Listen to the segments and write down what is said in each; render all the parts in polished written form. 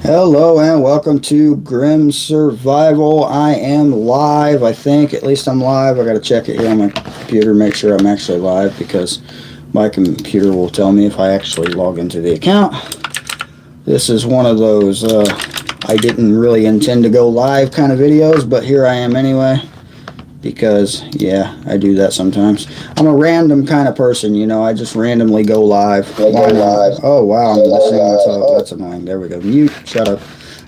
Hello and welcome to Grim Survival. I am live, I think. At least I'm live. I got to check it here on my computer, make sure I'm actually live because my computer will tell me if I actually log into the account. This is one of those I didn't really intend to go live kind of videos, but here I am anyway. Because, yeah, I do that sometimes. I'm a random kind of person, you know. I just randomly go live. Oh, wow, I'm listening to myself. That's annoying. There we go. Mute. Shut up.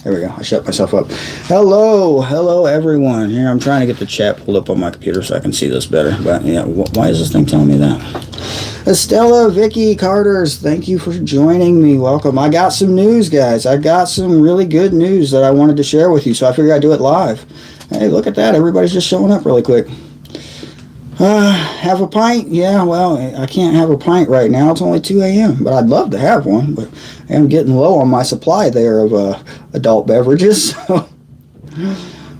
There we go. I shut myself up. Hello, everyone. Here, I'm trying to get the chat pulled up on my computer so I can see this better. But, yeah, why is this thing telling me that? Estella, Vicky, Carters, thank you for joining me. Welcome. I got some news, guys. I got some really good news that I wanted to share with you, so I figured I'd do it live. Hey, look at that. Everybody's just showing up really quick. Have a pint? Yeah, well, I can't have a pint right now. It's only 2 a.m., but I'd love to have one. But I'm getting low on my supply there of adult beverages.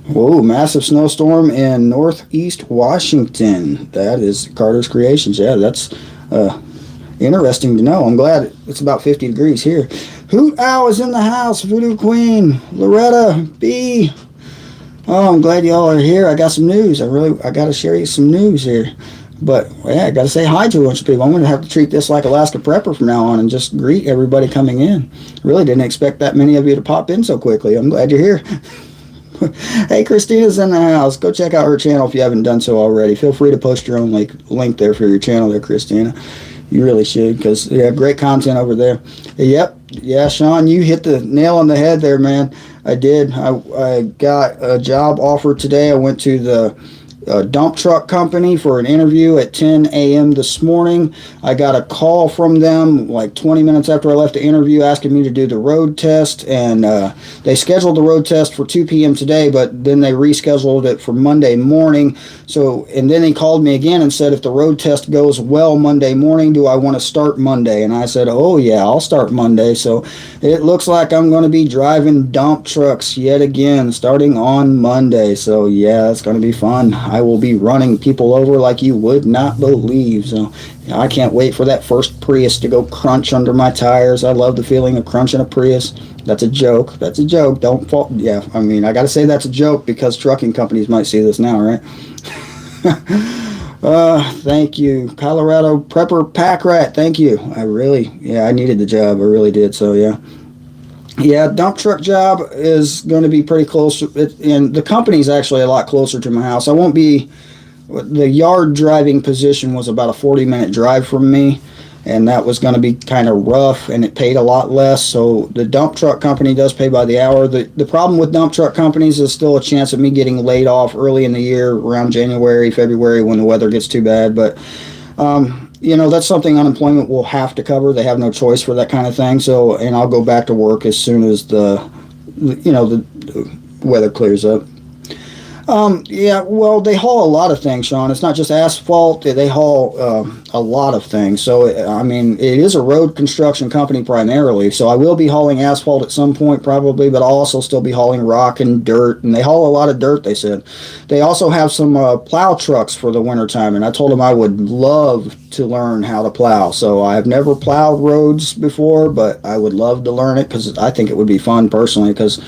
Whoa, massive snowstorm in northeast Washington. That is Carter's Creations. Yeah, that's interesting to know. I'm glad it's about 50 degrees here. Hoot Owl is in the house. Voodoo Queen, Loretta, B. Oh, I'm glad y'all are here. I got some news. I got to share you some news here. But, yeah, I got to say hi to a bunch of people. I'm going to have to treat this like Alaska Prepper from now on and just greet everybody coming in. Really didn't expect that many of you to pop in so quickly. I'm glad you're here. Hey, Christina's in the house. Go check out her channel if you haven't done so already. Feel free to post your own link there for your channel there, Christina. You really should, because you have great content over there. Yep. Yeah, Sean, you hit the nail on the head there, man. I did. I got a job offer today. I went to the dump truck company for an interview at 10 a.m. this morning. I got a call from them like 20 minutes after I left the interview asking me to do the road test, and they scheduled the road test for 2 p.m. today, but then they rescheduled it for Monday morning. So, and then he called me again and said, if the road test goes well Monday morning, do I want to start Monday? And I said, oh yeah, I'll start Monday. So it looks like I'm going to be driving dump trucks yet again starting on Monday. So yeah, it's going to be fun. I will be running people over like you would not believe. So I can't wait for that first Prius to go crunch under my tires. I love the feeling of crunching a Prius. That's a joke. That's a joke. Don't fall. Yeah, I mean, I got to say that's a joke because trucking companies might see this now, right? Thank you. Colorado Prepper Pack Rat, thank you. I needed the job. I really did. So, yeah. Yeah, dump truck job is going to be pretty close. And the company's actually a lot closer to my house. The yard driving position was about a 40-minute drive from me, and that was going to be kind of rough, and it paid a lot less. So the dump truck company does pay by the hour. The problem with dump truck companies is still a chance of me getting laid off early in the year, around January, February, when the weather gets too bad. But you know, that's something unemployment will have to cover. They have no choice for that kind of thing. So, and I'll go back to work as soon as the weather clears up. Yeah, well, they haul a lot of things, Sean. It's not just asphalt. They haul a lot of things. So, I mean, it is a road construction company primarily. So I will be hauling asphalt at some point probably, but I'll also still be hauling rock and dirt. And they haul a lot of dirt, they said. They also have some plow trucks for the wintertime. And I told them I would love to learn how to plow. So I've never plowed roads before, but I would love to learn it because I think it would be fun personally because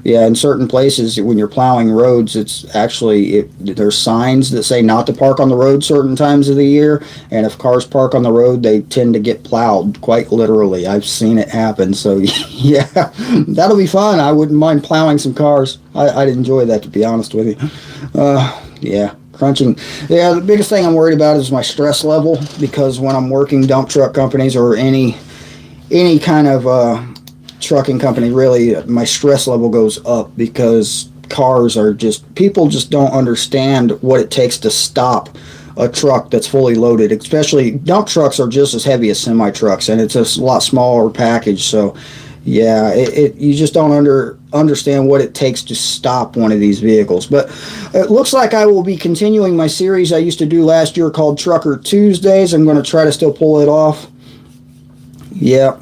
yeah, in certain places when you're plowing roads, it's actually there's signs that say not to park on the road certain times of the year, and if cars park on the road, they tend to get plowed quite literally. I've seen it happen. So yeah, that'll be fun. I wouldn't mind plowing some cars. I'd enjoy that, to be honest with you. Yeah. Crunching. Yeah, the biggest thing I'm worried about is my stress level, because when I'm working dump truck companies or any kind of trucking company, really, my stress level goes up because people just don't understand what it takes to stop a truck that's fully loaded. Especially dump trucks are just as heavy as semi trucks, and it's a lot smaller package. So yeah, you just don't understand what it takes to stop one of these vehicles. But it looks like I will be continuing my series I used to do last year called Trucker Tuesdays. I'm going to try to still pull it off. Yep.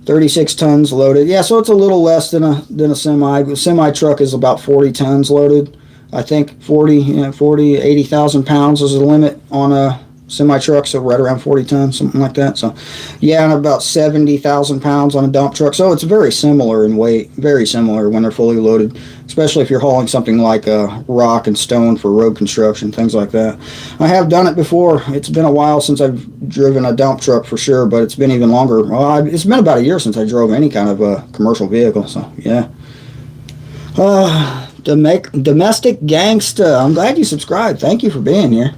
36 tons loaded. Yeah, so it's a little less than a semi. A semi truck is about 40 tons loaded. I think 80,000 pounds is the limit on semi-trucks, so right around 40 tons, something like that. So, yeah, and about 70,000 pounds on a dump truck. So it's very similar in weight, very similar when they're fully loaded, especially if you're hauling something like rock and stone for road construction, things like that. I have done it before. It's been a while since I've driven a dump truck for sure, but it's been even longer. Well, it's been about a year since I drove any kind of a commercial vehicle, so yeah. Domestic Gangsta. I'm glad you subscribed. Thank you for being here.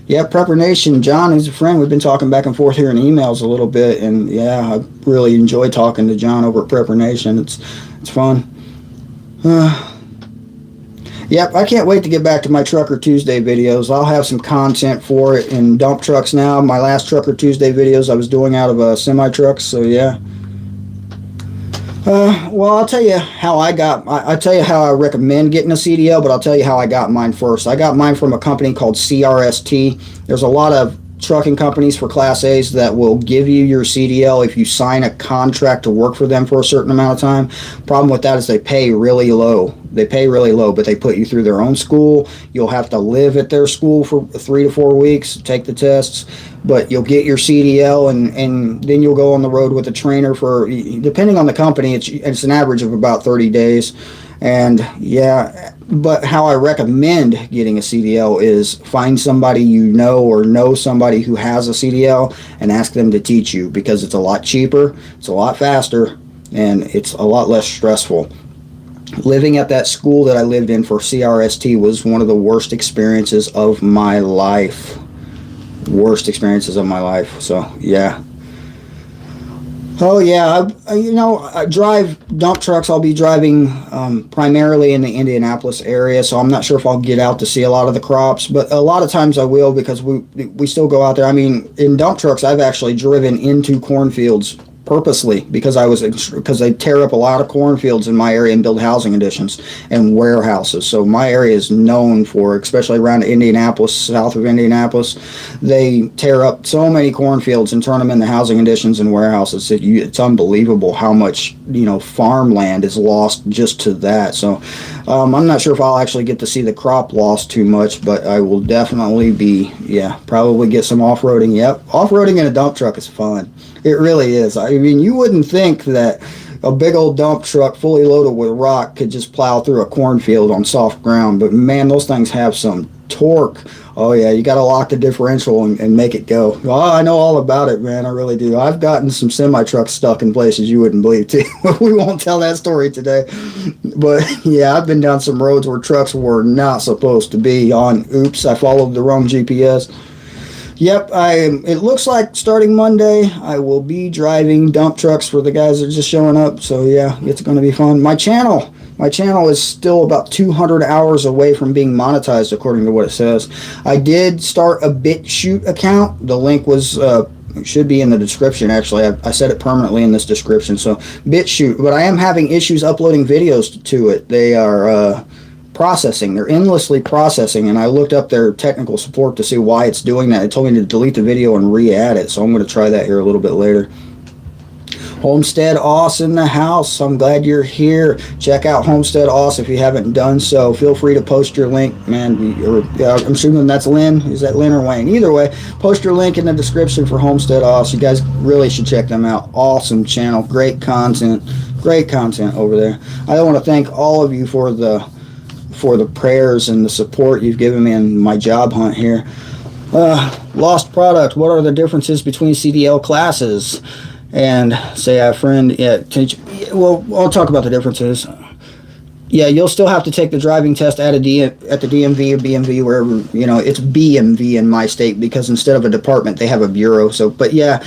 Yeah, Prepper Nation. John is a friend. We've been talking back and forth here in emails a little bit, and yeah, I really enjoy talking to John over at Prepper Nation. It's fun. Yep, I can't wait to get back to my Trucker Tuesday videos. I'll have some content for it in dump trucks now. My last Trucker Tuesday videos I was doing out of semi-trucks, so yeah. Well, I'll tell you how I'll tell you how I recommend getting a CDL, but I'll tell you how I got mine first. I got mine from a company called CRST. There's a lot of trucking companies for Class A's that will give you your CDL if you sign a contract to work for them for a certain amount of time. Problem with that is they pay really low. They pay really low, but they put you through their own school. You'll have to live at their school for 3 to 4 weeks, take the tests, but you'll get your CDL, and then you'll go on the road with a trainer for, depending on the company, it's an average of about 30 days. And yeah, but how I recommend getting a CDL is find somebody you know or know somebody who has a CDL and ask them to teach you, because it's a lot cheaper, it's a lot faster, and it's a lot less stressful. Living at that school that I lived in for CRST was one of the worst experiences of my life. Worst experiences of my life. So yeah. Oh yeah, I drive dump trucks. I'll be driving primarily in the Indianapolis area, so I'm not sure if I'll get out to see a lot of the crops, but a lot of times I will, because we still go out there. I mean, in dump trucks, I've actually driven into cornfields purposely because they tear up a lot of cornfields in my area and build housing additions and warehouses. So my area is known for, especially around Indianapolis, south of Indianapolis, they tear up so many cornfields and turn them into housing additions and warehouses. It's unbelievable how much farmland is lost just to that. So I'm not sure if I'll actually get to see the crop loss too much, but I will definitely probably get some off-roading. Yep, off-roading in a dump truck is fun. It really is. I mean, you wouldn't think that a big old dump truck fully loaded with rock could just plow through a cornfield on soft ground, but man, those things have some torque. Oh yeah, you got to lock the differential and make it go. Oh, I know all about it, man. I really do. I've gotten some semi-trucks stuck in places you wouldn't believe too. We won't tell that story today, but yeah, I've been down some roads where trucks were not supposed to be on. Oops, I followed the wrong GPS. Yep, it looks like starting Monday, I will be driving dump trucks for the guys that are just showing up. So yeah, it's going to be fun. My channel is still about 200 hours away from being monetized, according to what it says. I did start a BitChute account. The link was should be in the description. Actually, I set it permanently in this description. So BitChute, but I am having issues uploading videos to it. They are processing. They're endlessly processing, and I looked up their technical support to see why it's doing that. It told me to delete the video and re-add it, so I'm going to try that here a little bit later. Homestead Oss in the house. I'm glad you're here. Check out Homestead Oss if you haven't done so. Feel free to post your link, man. I'm assuming that's Lynn. Is that Lynn or Wayne? Either way, post your link in the description for Homestead Oss. You guys really should check them out. Awesome channel. Great content. Great content over there. I want to thank all of you for the prayers and the support you've given me in my job hunt here. Lost product. What are the differences between CDL classes? And say I have a friend. Well, I'll talk about the differences. Yeah, you'll still have to take the driving test at the DMV or BMV, wherever, it's BMV in my state, because instead of a department, they have a bureau. So, but yeah,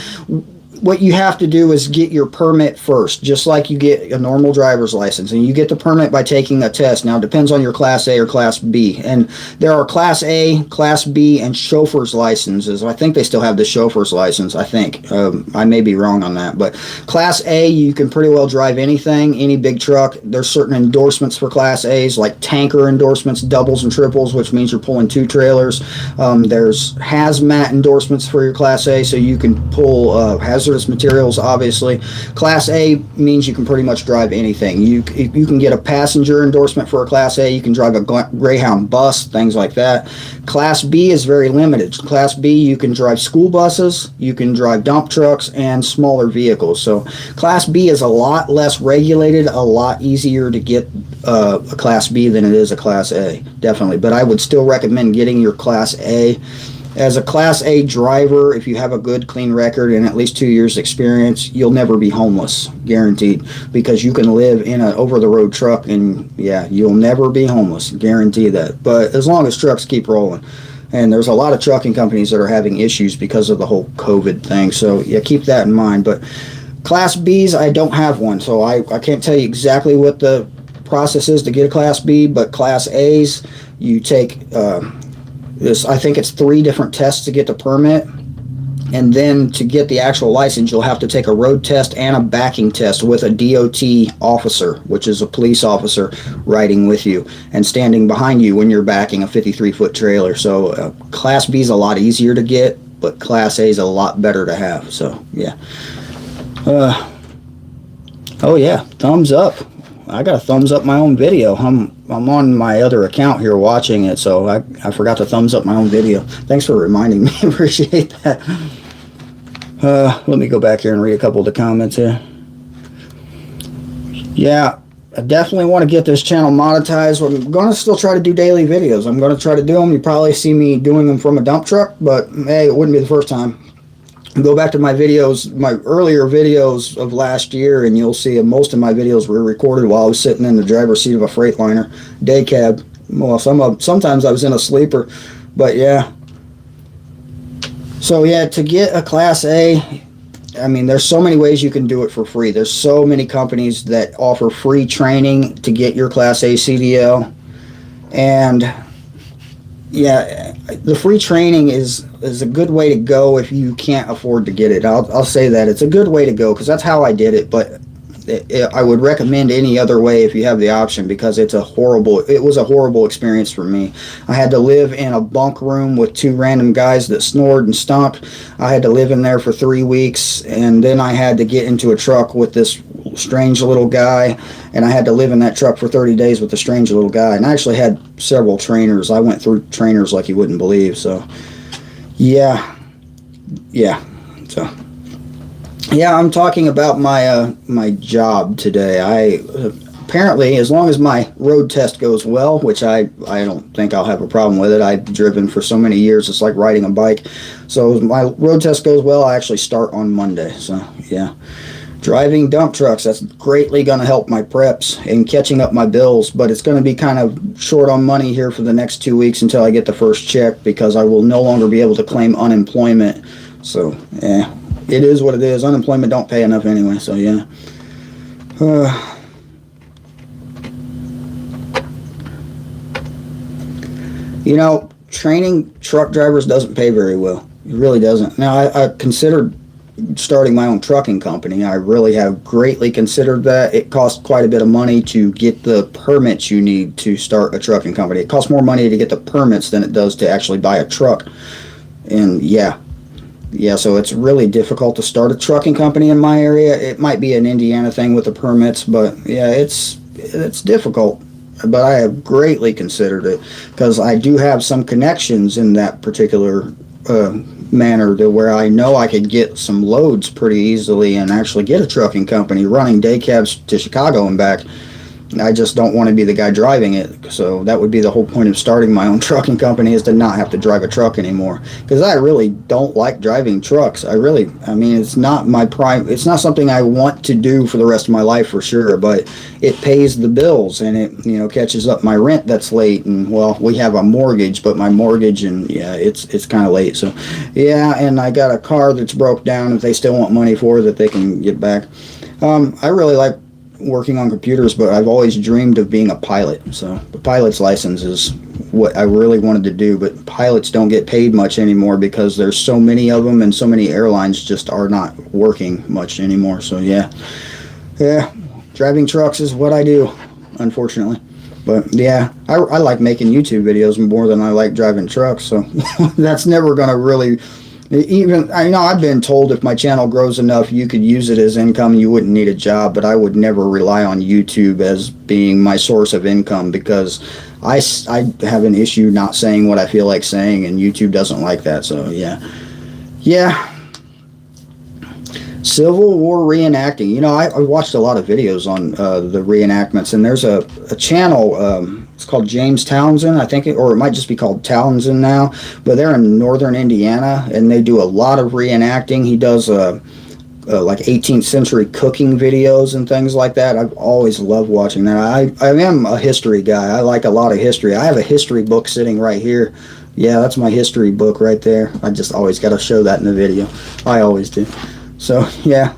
what you have to do is get your permit first, just like you get a normal driver's license, and you get the permit by taking a test. Now, it depends on your Class A or Class B, and there are Class A, Class B, and chauffeur's licenses. I think they still have the chauffeur's license, I think. I may be wrong on that, but Class A, you can pretty well drive anything, any big truck. There's certain endorsements for Class A's, like tanker endorsements, doubles and triples, which means you're pulling 2 trailers. There's hazmat endorsements for your Class A, so you can pull hazardous hazardous materials, obviously. Class A means you can pretty much drive anything. You can get a passenger endorsement for a Class A. You can drive a Greyhound bus, things like that. Class B is very limited. Class B, you can drive school buses, you can drive dump trucks, and smaller vehicles. So Class B is a lot less regulated, a lot easier to get a Class B than it is a Class A, definitely. But I would still recommend getting your Class A. As a Class A driver, if you have a good, clean record and at least 2 years experience, you'll never be homeless, guaranteed, because you can live in an over-the-road truck, and yeah, you'll never be homeless, guarantee that. But as long as trucks keep rolling. And there's a lot of trucking companies that are having issues because of the whole COVID thing, so yeah, keep that in mind. But Class Bs, I don't have one, so I can't tell you exactly what the process is to get a Class B, but Class A's, you take I think it's 3 different tests to get the permit, and then to get the actual license, you'll have to take a road test and a backing test with a DOT officer, which is a police officer riding with you and standing behind you when you're backing a 53-foot trailer. So Class B is a lot easier to get, but Class A is a lot better to have. So yeah. Oh yeah, thumbs up. I got a thumbs up my own video. I'm on my other account here watching it, so I forgot to thumbs up my own video. Thanks for reminding me. Appreciate that. Let me go back here and read a couple of the comments here. Yeah, I definitely want to get this channel monetized. I'm going to still try to do daily videos. I'm going to try to do them. You probably see me doing them from a dump truck, but hey, it wouldn't be the first time. Go back to my videos, my earlier videos of last year, and you'll see most of my videos were recorded while I was sitting in the driver's seat of a Freightliner day cab. Well, sometimes I was in a sleeper, but yeah. So yeah, to get a Class A, I mean, there's so many ways you can do it for free. There's so many companies that offer free training to get your Class A CDL, and yeah, the free training is a good way to go if you can't afford to get it. I'll say that it's a good way to go because that's how I did it. But I would recommend any other way if you have the option, because it was a horrible experience for me. I had to live in a bunk room with 2 random guys that snored and stunk. I had to live in there for 3 weeks, and then I had to get into a truck with this strange little guy, and I had to live in that truck for 30 days with a strange little guy. And I actually had several trainers. I went through trainers like you wouldn't believe. So yeah. So yeah, I'm talking about my my job today. I apparently, as long as my road test goes well, which I don't think I'll have a problem with it. I've driven for so many years, it's like riding a bike. So if my road test goes well, I actually start on Monday. So yeah, driving dump trucks, that's greatly going to help my preps and catching up my bills, but it's going to be kind of short on money here for the next 2 weeks until I get the first check, because I will no longer be able to claim unemployment. So yeah, it is what it is. Unemployment don't pay enough anyway, so yeah. You know, training truck drivers doesn't pay very well. It really doesn't. Now, I considered starting my own trucking company. I really have greatly considered that. It costs quite a bit of money to get the permits you need to start a trucking company. It costs more money to get the permits than it does to actually buy a truck. And yeah, so it's really difficult to start a trucking company in my area. It might be an Indiana thing with the permits, but yeah, it's difficult. But I have greatly considered it because I do have some connections in that particular manner to where I know I could get some loads pretty easily and actually get a trucking company running day cabs to Chicago and back. I just don't want to be the guy driving it. So that would be the whole point of starting my own trucking company, is to not have to drive a truck anymore. Because I really don't like driving trucks. I mean, it's not it's not something I want to do for the rest of my life for sure, but it pays the bills and it, catches up my rent that's late. And well, we have a mortgage, but my mortgage, and yeah, it's kind of late. So yeah, and I got a car that's broke down if they still want money for that they can get back. I really like working on computers, but I've always dreamed of being a pilot. So the pilot's license is what I really wanted to do, but pilots don't get paid much anymore because there's so many of them and so many airlines just are not working much anymore. So yeah, driving trucks is what I do, unfortunately. But yeah, I like making YouTube videos more than I like driving trucks, so that's never going to really Even I know I've been told if my channel grows enough, you could use it as income. You wouldn't need a job, but I would never rely on YouTube as being my source of income because I have an issue not saying what I feel like saying, and YouTube doesn't like that. So yeah. Civil War reenacting. You know, I watched a lot of videos on the reenactments, and there's a channel. It's called James Townsend, I think, or it might just be called Townsend now. But they're in northern Indiana, and they do a lot of reenacting. He does like 18th century cooking videos and things like that. I've always loved watching that. I am a history guy. I like a lot of history. I have a history book sitting right here. Yeah, that's my history book right there. I just always got to show that in the video. I always do. So yeah,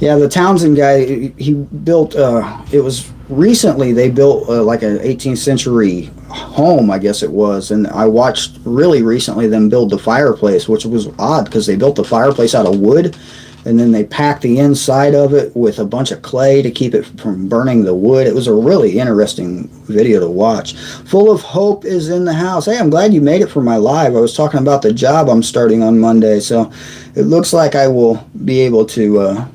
the Townsend guy, he built. It was recently they built like an 18th century home, I guess it was, and I watched really recently them build the fireplace, which was odd because they built the fireplace out of wood, and then they packed the inside of it with a bunch of clay to keep it from burning the wood. It was a really interesting video to watch. Full of Hope is in the house. Hey, I'm glad you made it for my live. I was talking about the job I'm starting on Monday, so it looks like I will be able to,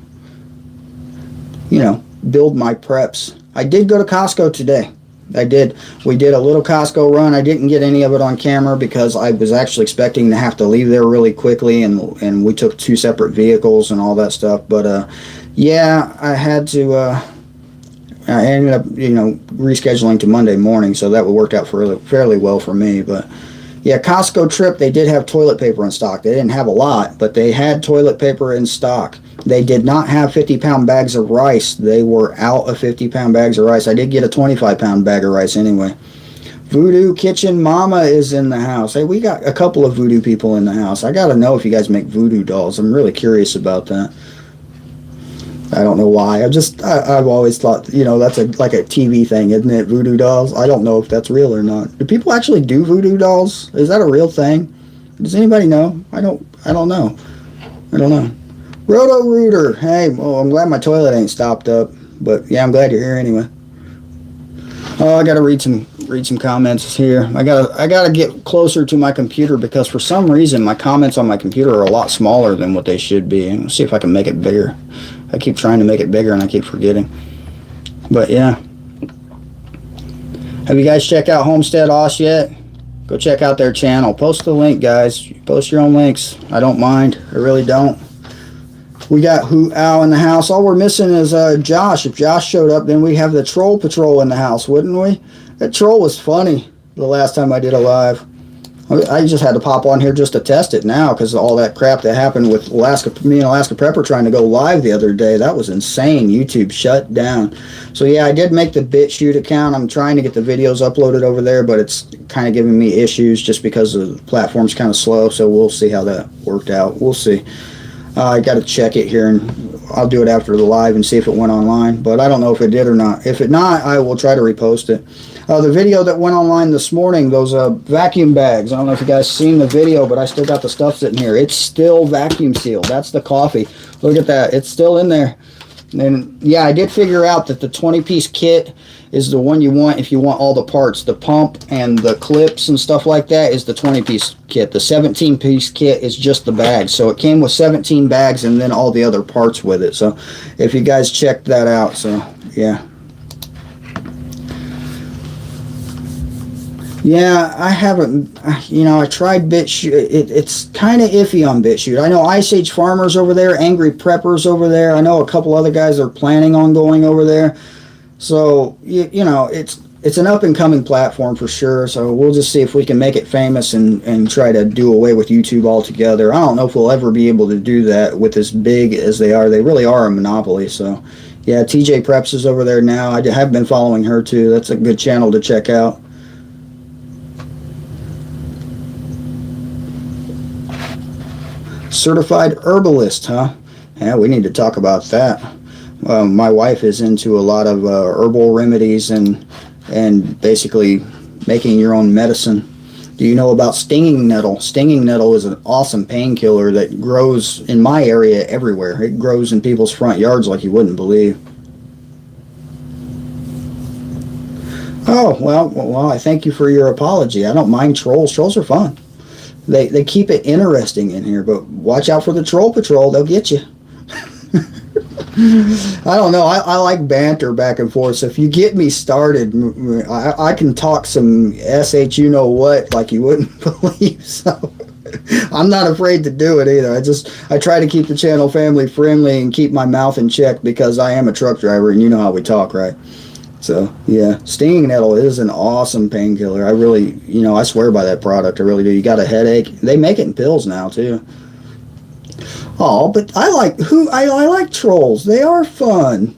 build my preps. I did go to Costco today. I did. We did a little Costco run. I didn't get any of it on camera because I was actually expecting to have to leave there really quickly, and we took 2 separate vehicles and all that stuff. But yeah, I had to. I ended up, rescheduling to Monday morning, so that worked out fairly well for me. But yeah, Costco trip. They did have toilet paper in stock. They didn't have a lot, but they had toilet paper in stock. They did not have 50-pound bags of rice. They were out of 50-pound bags of rice. I did get a 25-pound bag of rice anyway. Voodoo Kitchen Mama is in the house. Hey, we got a couple of voodoo people in the house. I got to know if you guys make voodoo dolls. I'm really curious about that. I don't know why. I've always thought, that's like a TV thing, isn't it? Voodoo dolls. I don't know if that's real or not. Do people actually do voodoo dolls? Is that a real thing? Does anybody know? I don't know. Roto Rooter. Hey, well, I'm glad my toilet ain't stopped up, but yeah, I'm glad you're here anyway. Oh, I gotta read some comments here. I gotta get closer to my computer because for some reason my comments on my computer are a lot smaller than what they should be. And let's see if I can make it bigger. I keep trying to make it bigger and I keep forgetting. But yeah. Have you guys checked out Homestead Oz yet? Go check out their channel. Post the link, guys. Post your own links. I don't mind. I really don't. We got Hoot Owl in the house. All we're missing is Josh. If Josh showed up, then we have the Troll Patrol in the house, wouldn't we? That troll was funny the last time I did a live. I just had to pop on here just to test it now because of all that crap that happened with me and Alaska Prepper trying to go live the other day. That was insane. YouTube shut down. So yeah, I did make the BitChute account. I'm trying to get the videos uploaded over there, but it's kind of giving me issues just because the platform's kind of slow. So we'll see how that worked out. We'll see. I got to check it here, and I'll do it after the live and see if it went online. But I don't know if it did or not. If it not, I will try to repost it. The video that went online this morning, those vacuum bags. I don't know if you guys seen the video, but I still got the stuff sitting here. It's still vacuum sealed. That's the coffee. Look at that. It's still in there. And yeah, I did figure out that the 20-piece kit is the one you want if you want all the parts. The pump and the clips and stuff like that is the 20-piece kit. The 17-piece kit is just the bags. So it came with 17 bags and then all the other parts with it. So if you guys checked that out, so yeah. Yeah, I haven't, I tried BitChute. It's kind of iffy on BitChute. I know Ice Age Farmers over there, Angry Preppers over there. I know a couple other guys are planning on going over there. So, it's an up-and-coming platform for sure. So we'll just see if we can make it famous and try to do away with YouTube altogether. I don't know if we'll ever be able to do that with as big as they are. They really are a monopoly. So, yeah, TJ Preps is over there now. I have been following her too. That's a good channel to check out. Certified herbalist, huh? Yeah, we need to talk about that. My wife is into a lot of herbal remedies and basically making your own medicine. Do you know about stinging nettle? Stinging nettle is an awesome painkiller that grows in my area everywhere. It grows in people's front yards like you wouldn't believe. Oh, well, I thank you for your apology. I don't mind trolls. Trolls are fun. They keep it interesting in here, but watch out for the troll patrol. They'll get you. I don't know. I like banter back and forth. So if you get me started, I can talk some you know what like you wouldn't believe. So I'm not afraid to do it either. I try to keep the channel family friendly and keep my mouth in check because I am a truck driver and you know how we talk, right? So yeah, stinging nettle is an awesome painkiller. I really, I swear by that product. I really do. You got a headache, they make it in pills now too. Oh, but I like trolls. They are fun.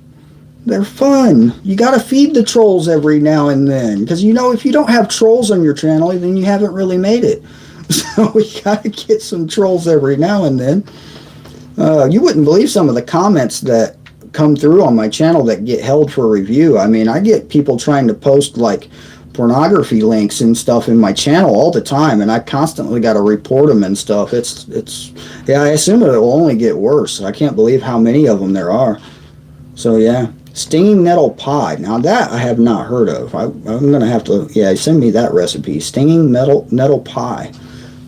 They're fun. You got to feed the trolls every now and then because if you don't have trolls on your channel, then you haven't really made it. So we got to get some trolls every now and then. You wouldn't believe some of the comments that come through on my channel that get held for review. I mean, I get people trying to post like pornography links and stuff in my channel all the time, and I constantly got to report them and stuff. Yeah, I assume it will only get worse. I can't believe how many of them there are. So yeah, stinging nettle pie. Now that I have not heard of. I'm gonna have to, send me that recipe. Stinging nettle pie.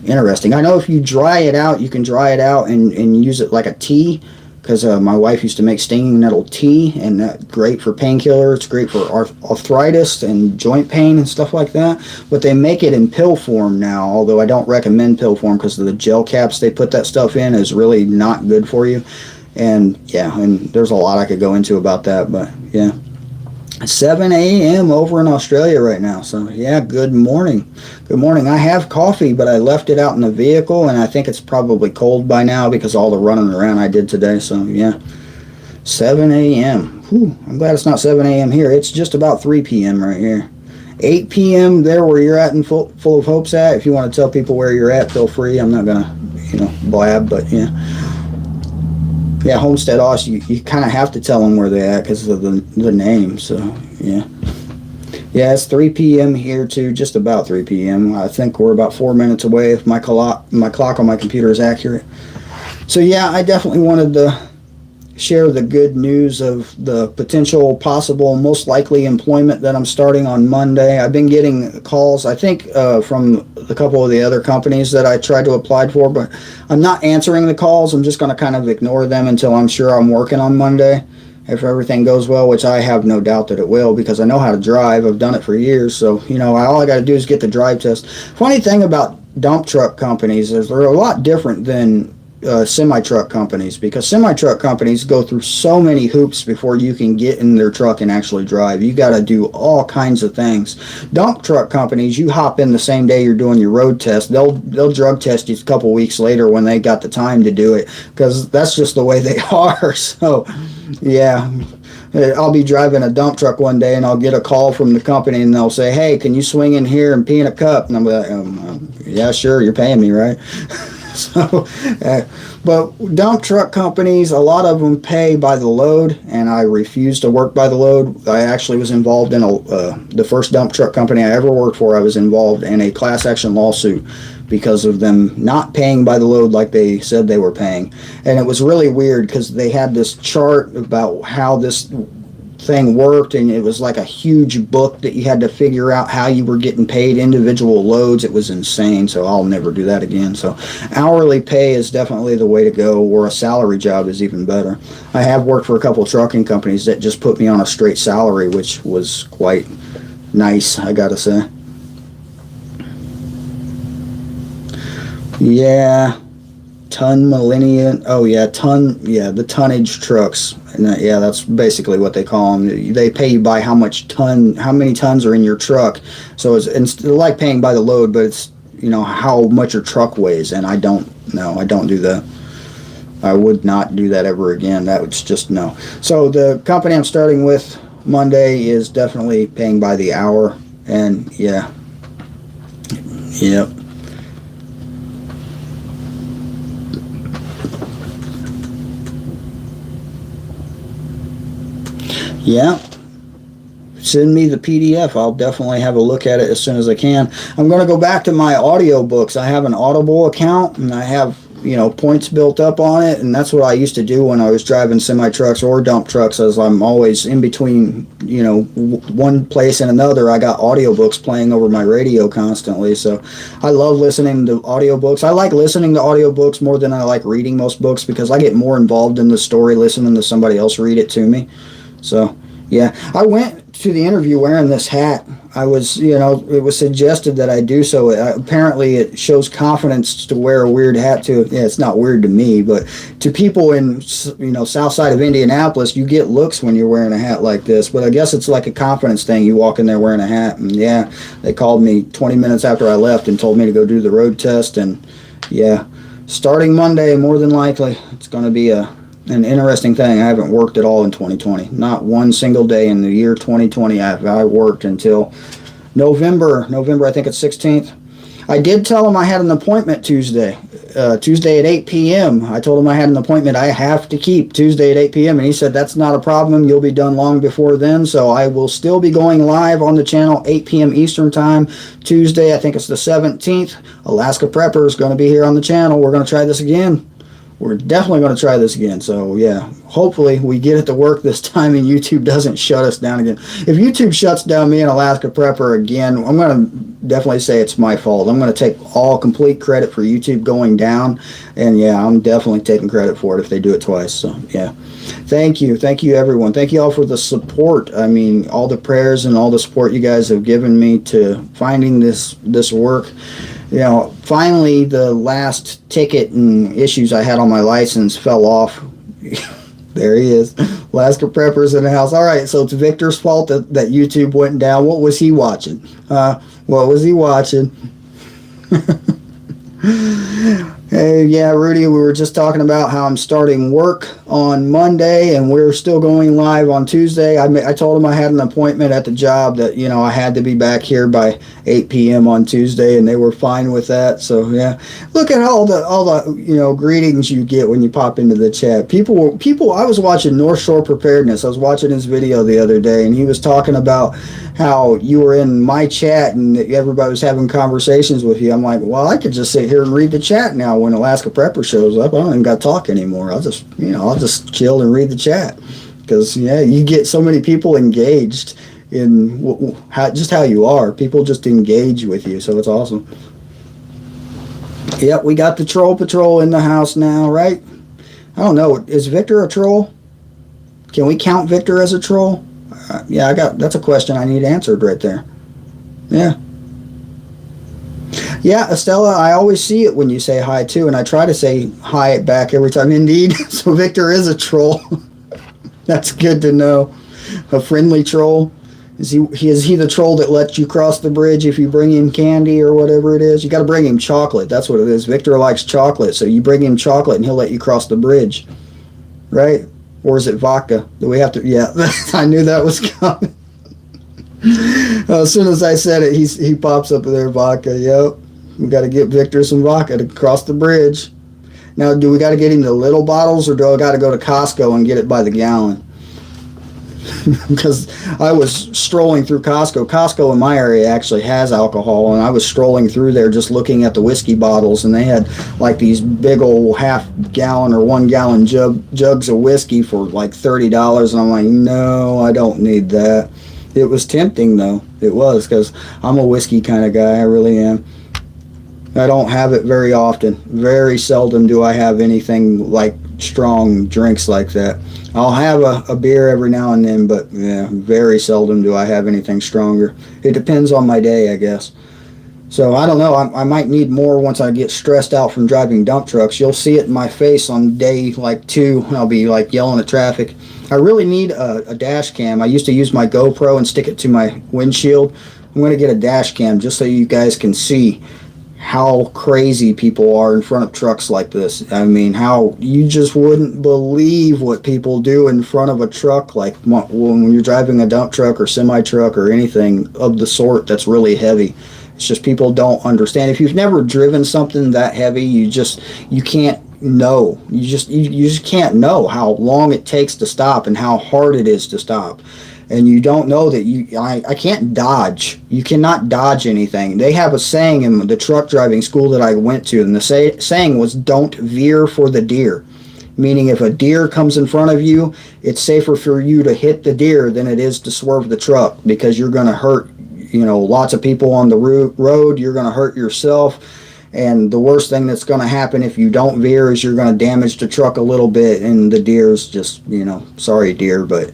Interesting. I know if you dry it out, you can dry it out and use it like a tea. Because my wife used to make stinging nettle tea, and that's great for painkiller. It's great for arthritis and joint pain and stuff like that. But they make it in pill form now, although I don't recommend pill form because of the gel caps they put that stuff in is really not good for you. And yeah, and there's a lot I could go into about that, but yeah. 7 a.m. over in Australia right now. So yeah, good morning. Good morning. I have coffee, but I left it out in the vehicle, and I think it's probably cold by now because all the running around I did today. So yeah, 7 a.m. Whew, I'm glad it's not 7 a.m. here. It's just about 3 p.m. right here. 8 p.m. there where you're at in Full of Hope's at. If you want to tell people where you're at, feel free. I'm not gonna, blab, but yeah. Yeah, Homestead Osh, you kind of have to tell them where they're at because of the name. So, yeah. Yeah, it's 3 p.m. here, too, just about 3 p.m. I think we're about 4 minutes away if my clock on my computer is accurate. So, yeah, I definitely wanted to share the good news of the potential, possible, most likely employment that I'm starting on Monday. I've been getting calls, I think, from a couple of the other companies that I tried to apply for, but I'm not answering the calls. I'm just going to kind of ignore them until I'm sure I'm working on Monday. If everything goes well, which I have no doubt that it will because I know how to drive. I've done it for years. So, all I got to do is get the drive test. Funny thing about dump truck companies is they're a lot different than semi-truck companies because semi-truck companies go through so many hoops before you can get in their truck and actually drive. You got to do all kinds of things. Dump truck companies, you hop in the same day you're doing your road test. They'll drug test you a couple weeks later when they got the time to do it because that's just the way they are. So yeah, I'll be driving a dump truck one day and I'll get a call from the company and they'll say, hey, can you swing in here and pee in a cup? And I'm like, yeah, sure, you're paying me, right? So, but dump truck companies, a lot of them pay by the load, and I refuse to work by the load. I actually was involved in the first dump truck company I ever worked for. I was involved in a class action lawsuit because of them not paying by the load like they said they were paying. And it was really weird because they had this chart about how this thing worked, and it was like a huge book that you had to figure out how you were getting paid individual loads. It was insane, so I'll never do that again. So hourly pay is definitely the way to go, or a salary job is even better. I have worked for a couple of trucking companies that just put me on a straight salary, which was quite nice, I gotta say. Yeah, ton millennium. Oh yeah, the tonnage trucks. And yeah, that's basically what they call them. They pay you by how many tons are in your truck. So it's like paying by the load, but it's how much your truck weighs. And I don't do that. I would not do that ever again. That was just no. So the company I'm starting with Monday is definitely paying by the hour. And yeah, yep. Yeah, send me the PDF. I'll definitely have a look at it as soon as I can. I'm going to go back to my audio books. I have an Audible account, and I have points built up on it, and that's what I used to do when I was driving semi trucks or dump trucks. As I'm always in between, one place and another, I got audiobooks playing over my radio constantly. So I love listening to audiobooks. I like listening to audiobooks more than I like reading most books because I get more involved in the story listening to somebody else read it to me. So yeah, I went to the interview wearing this hat. I was, it was suggested that I do so. Apparently, it shows confidence to wear a weird hat to. Yeah, it's not weird to me, but to people in, south side of Indianapolis, you get looks when you're wearing a hat like this. But I guess it's like a confidence thing. You walk in there wearing a hat, and yeah, they called me 20 minutes after I left and told me to go do the road test. And yeah, starting Monday, more than likely, it's going to be an interesting thing. I haven't worked at all in 2020. Not one single day in the year 2020. I worked until November, I think it's 16th. I did tell him I had an appointment Tuesday at 8 p.m. I told him I had an appointment I have to keep Tuesday at 8 p.m. And he said, that's not a problem. You'll be done long before then. So I will still be going live on the channel 8 p.m. Eastern time. Tuesday, I think it's the 17th. Alaska Prepper is going to be here on the channel. We're going to try this again. We're definitely going to try this again. So yeah, hopefully we get it to work this time and YouTube doesn't shut us down again. If YouTube shuts down me and Alaska Prepper again, I'm going to definitely say it's my fault. I'm going to take all complete credit for YouTube going down. And yeah, I'm definitely taking credit for it if they do it twice. So yeah, thank you everyone. Thank you all for the support. I mean, all the prayers and all the support you guys have given me to finding this work. Finally, the last ticket and issues I had on my license fell off. There he is. Alaska Prepper's in the house. All right, so it's Victor's fault that YouTube went down. What was he watching? What was he watching? Hey, yeah, Rudy, we were just talking about how I'm starting work on Monday, and we're still going live on Tuesday. I told him I had an appointment at the job that, I had to be back here by 8 p.m. on Tuesday, and they were fine with that. So, yeah, look at all the greetings you get when you pop into the chat. People, I was watching North Shore Preparedness. I was watching his video the other day, and he was talking about how you were in my chat and everybody was having conversations with you. I'm like, well, I could just sit here and read the chat now when Alaska Prepper shows up. I don't even got to talk anymore. I'll just chill and read the chat because, yeah, you get so many people engaged in how you are. People just engage with you, so it's awesome. Yep, we got the Troll Patrol in the house now, right? I don't know. Is Victor a troll? Can we count Victor as a troll? Yeah, that's a question I need answered right there. Yeah. Yeah, Estella, I always see it when you say hi too, and I try to say hi back every time. Indeed, so Victor is a troll. That's good to know. A friendly troll. Is he the troll that lets you cross the bridge if you bring him candy or whatever it is? You got to bring him chocolate. That's what it is. Victor likes chocolate, so you bring him chocolate and he'll let you cross the bridge, right? Or is it vodka? Do we have to? Yeah, I knew that was coming. As soon as I said it, he pops up there, vodka. Yep, we got to get Victor some vodka to cross the bridge. Now, do we got to get him the little bottles, or do I got to go to Costco and get it by the gallon? Because I was strolling through Costco. Costco in my area actually has alcohol, and I was strolling through there just looking at the whiskey bottles, and they had like these big old half-gallon or 1-gallon jugs of whiskey for like $30, and I'm like, no, I don't need that. It was tempting, though. It was, because I'm a whiskey kind of guy. I really am. I don't have it very often. Very seldom do I have anything like strong drinks like that. I'll have a beer every now and then, but yeah, very seldom do I have anything stronger. It depends on my day, I guess. So I don't know. I might need more once I get stressed out from driving dump trucks. You'll see it in my face on day like 2. I'll be like yelling at traffic. I really need a dash cam. I used to use my GoPro and stick it to my windshield. I'm going to get a dash cam just so you guys can see how crazy people are in front of trucks like this. I mean, how you just wouldn't believe what people do in front of a truck, like when you're driving a dump truck or semi truck or anything of the sort that's really heavy. It's just people don't understand. If you've never driven something that heavy, you can't know. You just can't know how long it takes to stop and how hard it is to stop. and you don't know that I can't dodge. You cannot dodge anything. They have a saying in the truck driving school that I went to, and the saying was, don't veer for the deer. Meaning if a deer comes in front of you, it's safer for you to hit the deer than it is to swerve the truck, because you're going to hurt, lots of people on the road. You're going to hurt yourself. And the worst thing that's going to happen if you don't veer is you're going to damage the truck a little bit, and the deer's just, sorry deer, but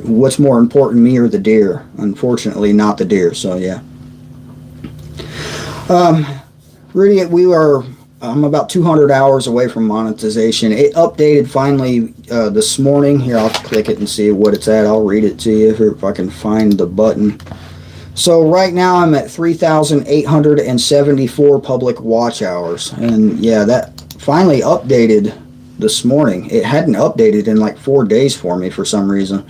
what's more important, me or the deer? Unfortunately, not the deer. So yeah. Really, I'm about 200 hours away from monetization. It updated finally this morning. Here, I'll click it and see what it's at. I'll read it to you if I can find the button. So right now I'm at 3,874 public watch hours. And yeah, that finally updated this morning. It hadn't updated in like 4 days for me for some reason.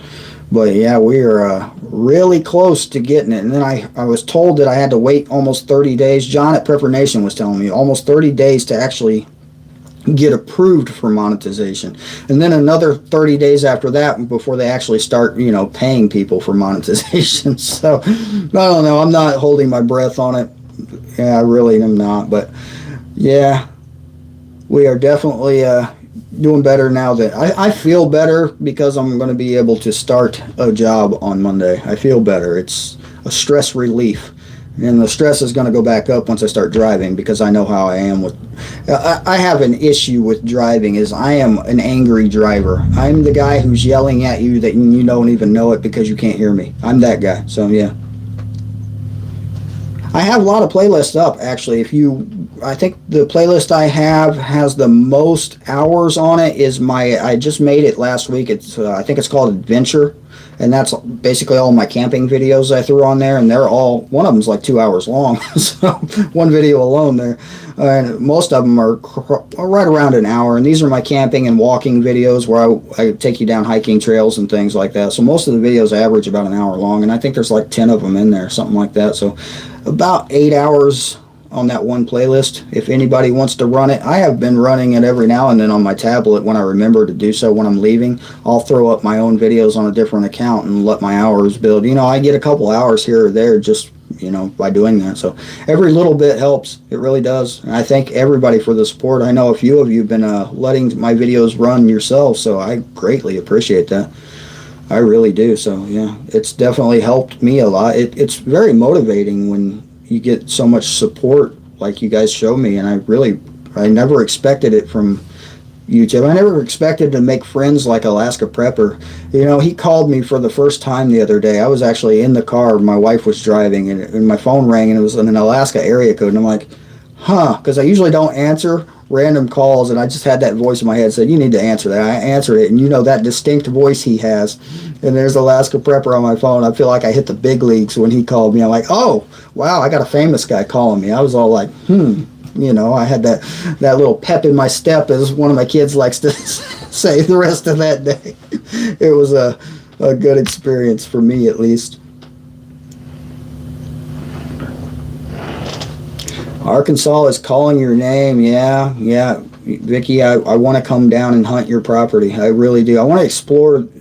But yeah, we are really close to getting it. And then I was told that I had to wait almost 30 days. John at Prepper Nation was telling me almost 30 days to actually get approved for monetization, and then another 30 days after that before they actually start paying people for monetization. So I don't know, I'm not holding my breath on it. Yeah, I really am not. But yeah, we are definitely doing better now. That I feel better because I'm going to be able to start a job on Monday. I feel better. It's a stress relief. And the stress is going to go back up once I start driving, because I know how I am with. I have an issue with driving. Is I am an angry driver. I'm the guy who's yelling at you that you don't even know it because you can't hear me. I'm that guy. So yeah. I have a lot of playlists up actually. I think the playlist I have has the most hours on it is I just made it last week. It's I think it's called Adventure. And that's basically all my camping videos I threw on there, and they're all, one of them's like 2 hours long, so one video alone there. And most of them are right around an hour, and these are my camping and walking videos where I take you down hiking trails and things like that. So most of the videos average about an hour long, and I think there's like 10 of them in there, something like that. So about 8 hours on that one playlist. If anybody wants to run it, I have been running it every now and then on my tablet when I remember to do so. When I'm leaving, I'll throw up my own videos on a different account and let my hours build. I get a couple hours here or there just by doing that. So every little bit helps. It really does. And I thank everybody for the support. I know a few of you have been letting my videos run yourselves, so I greatly appreciate that. I really do. So yeah, it's definitely helped me a lot. It's very motivating when you get so much support like you guys show me, and I never expected it from YouTube. I never expected to make friends like Alaska Prepper. He called me for the first time the other day. I was actually in the car, my wife was driving, and my phone rang, and it was an Alaska area code, and I'm like, because I usually don't answer random calls, and I just had that voice in my head said, you need to answer that. I answered it, and that distinct voice he has, and there's Alaska Prepper on my phone. I feel like I hit the big leagues when he called me. I'm like, oh wow, I got a famous guy calling me. I was all like, I had that little pep in my step, as one of my kids likes to say the rest of that day. It was a good experience for me, at least. Arkansas is calling your name. Yeah, Vicky, I want to come down and hunt your property. I really do. I want to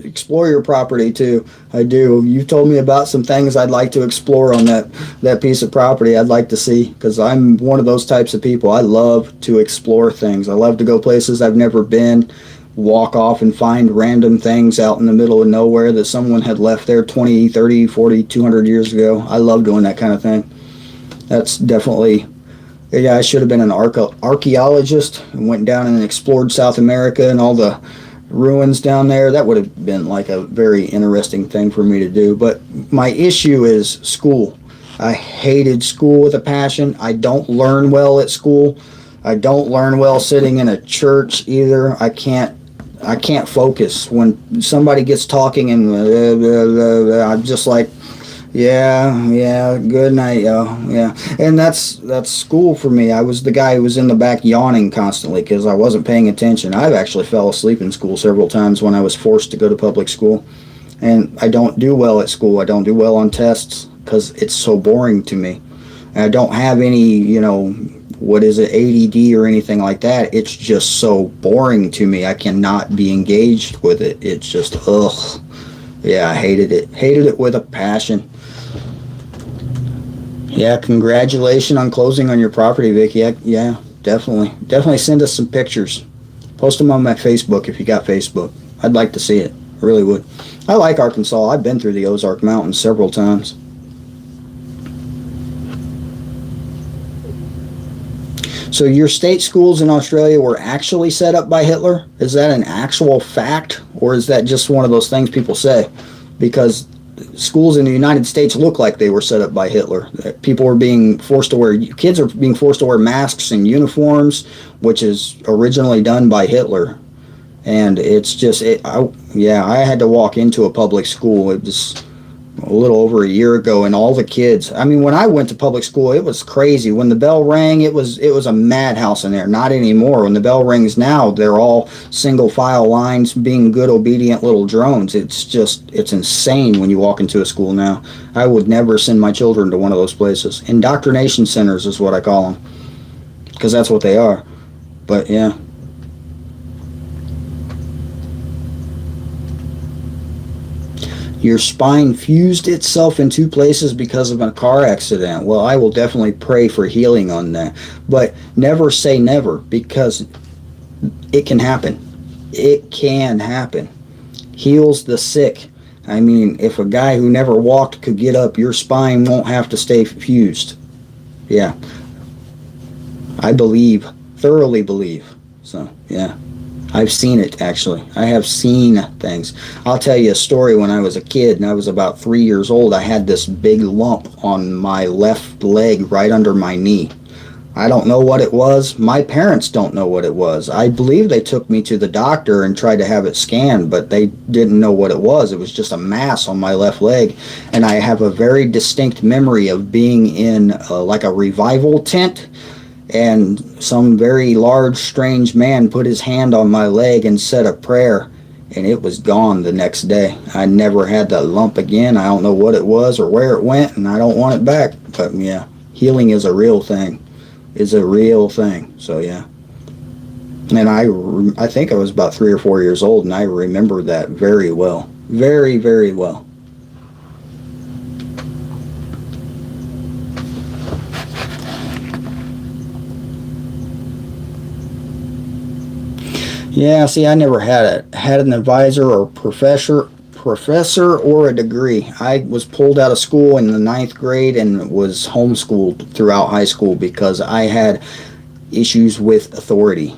explore your property too. I do. You told me about some things I'd like to explore on that piece of property. I'd like to see, because I'm one of those types of people. I love to explore things. I love to go places I've never been, walk off and find random things out in the middle of nowhere that someone had left there 20, 30, 40, 200 years ago. I love doing that kind of thing. That's definitely... Yeah, I should have been an archaeologist and went down and explored South America and all the ruins down there. That would have been like a very interesting thing for me to do. But my issue is school. I hated school with a passion. I don't learn well at school. I don't learn well sitting in a church either. I can't focus when somebody gets talking and I'm just like, yeah, good night, yo. Yeah, and that's school for me. I was the guy who was in the back yawning constantly because I wasn't paying attention. I've actually fell asleep in school several times when I was forced to go to public school. And I don't do well at school. I don't do well on tests because it's so boring to me. And I don't have any, ADD or anything like that. It's just so boring to me. I cannot be engaged with it. It's just, ugh. Yeah, I hated it. Hated it with a passion. Yeah, congratulations on closing on your property, Vicky. Yeah, definitely. Definitely send us some pictures. Post them on my Facebook if you got Facebook. I'd like to see it. I really would. I like Arkansas. I've been through the Ozark Mountains several times. So your state schools in Australia were actually set up by Hitler? Is that an actual fact, or is that just one of those things people say? Because schools in the United States look like they were set up by Hitler. People were being forced to wear, kids are being forced to wear masks and uniforms, which is originally done by Hitler. And it's just, I had to walk into a public school. It was a little over a year ago, and all the kids, I mean, when I went to public school, it was crazy. When the bell rang, it was a madhouse in there. Not anymore. When the bell rings now, they're all single file lines, being good, obedient little drones. It's insane when you walk into a school now. I would never send my children to one of those places. Indoctrination centers is what I call them, because that's what they are. But yeah. Your spine fused itself in two places because of a car accident. Well, I will definitely pray for healing on that. But never say never, because it can happen. It can happen. Heals the sick. I mean, if a guy who never walked could get up, your spine won't have to stay fused. Yeah. I believe, thoroughly believe. So, yeah. I've seen it, actually. I have seen things. I'll tell you a story. When I was a kid and I was about 3 years old, I had this big lump on my left leg right under my knee. I don't know what it was. My parents don't know what it was. I believe they took me to the doctor and tried to have it scanned, but they didn't know what it was. It was just a mass on my left leg. And I have a very distinct memory of being in like a revival tent, and some very large, strange man put his hand on my leg and said a prayer, and it was gone the next day. I never had that lump again. I don't know what it was or where it went, and I don't want it back. But yeah, healing is a real thing. It's a real thing. So yeah. And I think I was about 3 or 4 years old, and I remember that very well. Very, very well. Yeah, see, I never had an advisor or professor or a degree. I was pulled out of school in the 9th grade and was homeschooled throughout high school because I had issues with authority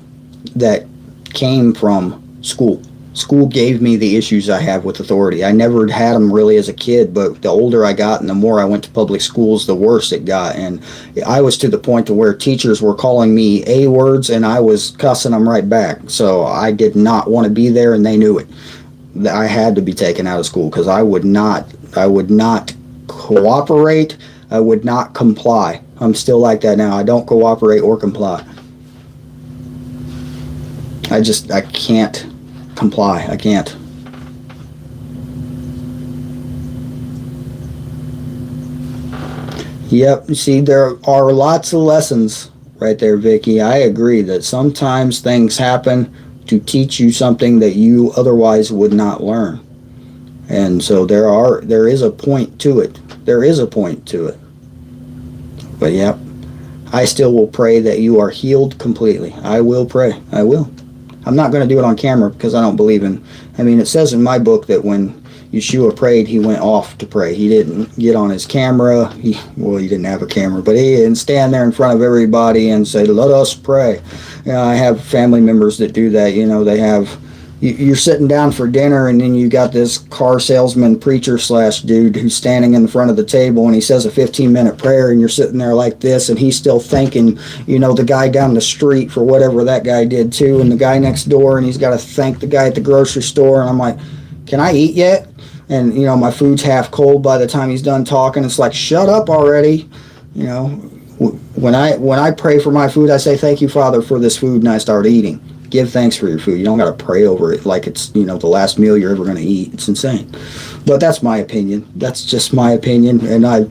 that came from school. School gave me the issues I have with authority. I never had them really as a kid, but the older I got and the more I went to public schools, the worse it got. And I was to the point to where teachers were calling me A words and I was cussing them right back. So I did not want to be there, and they knew it. I had to be taken out of school because I would not cooperate. I would not comply. I'm still like that now. I don't cooperate or comply. I can't comply. I can't. Yep. See, there are lots of lessons right there, Vicky. I agree that sometimes things happen to teach you something that you otherwise would not learn. And so there is a point to it. There is a point to it. But yep, I still will pray that you are healed completely. I will pray. I will. I'm not going to do it on camera because I don't believe in, I mean, it says in my book that when Yeshua prayed, he went off to pray. He didn't get on his camera. He didn't have a camera, but he didn't stand there in front of everybody and say, let us pray. You know, I have family members that do that. You know, they have, you're sitting down for dinner and then you got this car salesman preacher / dude who's standing in the front of the table and he says a 15-minute prayer and you're sitting there like this and he's still thanking, you know, the guy down the street for whatever that guy did too, and the guy next door, and he's got to thank the guy at the grocery store. And I'm like, can I eat yet? And, you know, my food's half cold by the time he's done talking. It's like, shut up already. You know, when I pray for my food, I say, thank you, Father, for this food, and I start eating. Give thanks for your food. You don't got to pray over it like it's, you know, the last meal you're ever going to eat. It's insane. But that's my opinion. That's just my opinion. And I